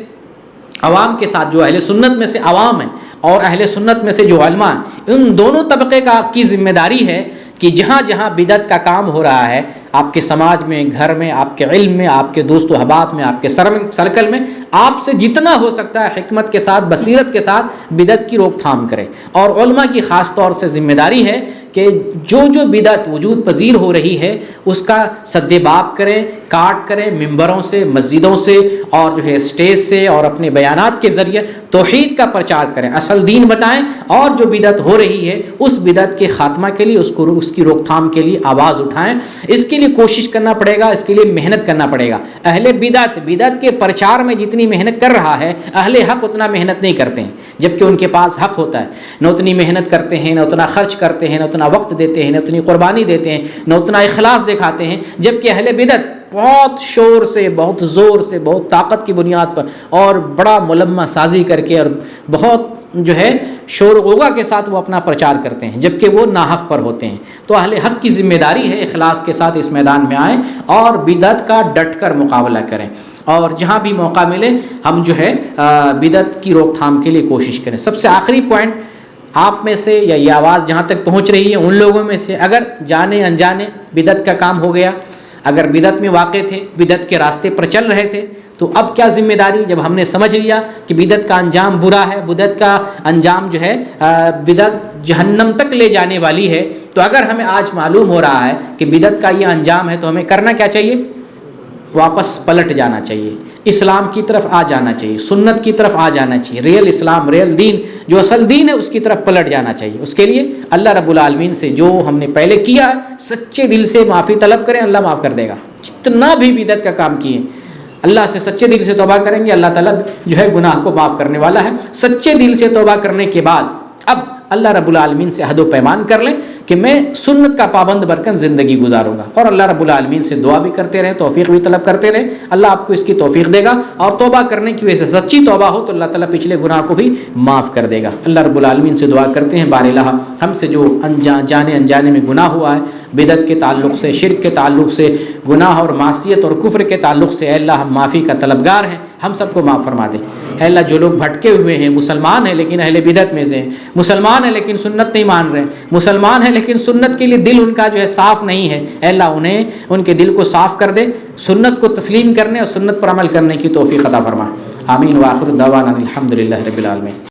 عوام کے ساتھ, جو اہل سنت میں سے عوام ہیں اور اہل سنت میں سے جو علماء ہیں, ان دونوں طبقے کی ذمہ داری ہے کہ جہاں جہاں بدعت کا کام ہو رہا ہے, آپ کے سماج میں, گھر میں, آپ کے علم میں, آپ کے دوست و احباب میں, آپ کے سرکل میں, آپ سے جتنا ہو سکتا ہے حکمت کے ساتھ, بصیرت کے ساتھ بدعت کی روک تھام کریں. اور علماء کی خاص طور سے ذمہ داری ہے کہ جو بدعت وجود پذیر ہو رہی ہے اس کا سد باب کریں, کاٹ کریں, ممبروں سے, مسجدوں سے اور جو ہے اسٹیج سے اور اپنے بیانات کے ذریعے توحید کا پرچار کریں, اصل دین بتائیں, اور جو بدعت ہو رہی ہے اس بدعت کے خاتمہ کے لیے, اس کی روک تھام کے لیے آواز اٹھائیں. اس کے لیے کوشش کرنا پڑے گا, اس کے لیے محنت کرنا پڑے گا. اہل بدعت کے پرچار میں جتنی محنت کر رہا ہے, اہل حق اتنا محنت نہیں کرتے ہیں, جبکہ ان کے پاس حق ہوتا ہے. نہ اتنی محنت کرتے ہیں, نہ اتنا خرچ کرتے ہیں, نہ اتنا وقت دیتے ہیں, نہ اتنی قربانی دیتے ہیں, نہ اتنا اخلاص دکھاتے ہیں. جبکہ اہل بدعت بہت شور سے, بہت زور سے, بہت طاقت کی بنیاد پر اور بڑا ملمہ سازی کر کے اور بہت جو ہے شور غوغا کے ساتھ وہ اپنا پرچار کرتے ہیں, جبکہ وہ ناحق پر ہوتے ہیں. تو اہل حق کی ذمہ داری ہے اخلاص کے ساتھ اس میدان میں آئیں اور بدعت کا ڈٹ کر مقابلہ کریں, اور جہاں بھی موقع ملے ہم جو ہے بدعت کی روک تھام کے لیے کوشش کریں. سب سے آخری پوائنٹ, آپ میں سے یا یہ آواز جہاں تک پہنچ رہی ہے ان لوگوں میں سے اگر جانے انجانے بدعت کا کام ہو گیا, اگر بدعت میں واقع تھے, بدعت کے راستے پر چل رہے تھے, تو اب کیا ذمہ داری, جب ہم نے سمجھ لیا کہ بدعت کا انجام برا ہے, بدعت کا انجام جو ہے بدعت جہنم تک لے جانے والی ہے, تو اگر ہمیں آج معلوم ہو رہا ہے کہ بدعت کا یہ انجام ہے تو ہمیں کرنا کیا چاہیے؟ واپس پلٹ جانا چاہیے, اسلام کی طرف آ جانا چاہیے, سنت کی طرف آ جانا چاہیے, ریل اسلام, ریل دین, جو اصل دین ہے اس کی طرف پلٹ جانا چاہیے. اس کے لیے اللہ رب العالمین سے جو ہم نے پہلے کیا ہے سچے دل سے معافی طلب کریں, اللہ معاف کر دے گا. جتنا بھی بدعت کا کام کیے اللہ سے سچے دل سے توبہ کریں گے, اللہ تعالیٰ جو ہے گناہ کو معاف کرنے والا ہے. سچے دل سے توبہ کرنے کے بعد اب اللہ رب العالمین سے عہد و پیمان کر لیں کہ میں سنت کا پابند بن زندگی گزاروں گا, اور اللہ رب العالمین سے دعا بھی کرتے رہیں, توفیق بھی طلب کرتے رہیں. اللہ آپ کو اس کی توفیق دے گا, اور توبہ کرنے کی وجہ سے سچی توبہ ہو تو اللہ تعالیٰ پچھلے گناہ کو بھی معاف کر دے گا. اللہ رب العالمین سے دعا کرتے ہیں بار الہ ہم سے جو جانے انجانے میں گناہ ہوا ہے, بدعت کے تعلق سے, شرک کے تعلق سے, گناہ اور معصیت اور کفر کے تعلق سے, اے اللہ ہم معافی کا طلبگار ہیں, ہم سب کو معاف فرما دے. اے اللہ جو لوگ بھٹکے ہوئے ہیں, مسلمان ہیں لیکن اہل بدعت میں سے ہیں, مسلمان ہیں لیکن سنت نہیں مان رہے, مسلمان ہیں لیکن سنت کے لیے دل ان کا جو ہے صاف نہیں ہے, اے اللہ انہیں ان کے دل کو صاف کر دے, سنت کو تسلیم کرنے اور سنت پر عمل کرنے کی توفیق عطا فرما. آمین. وآخر دعوانا الحمدللہ رب العالمین.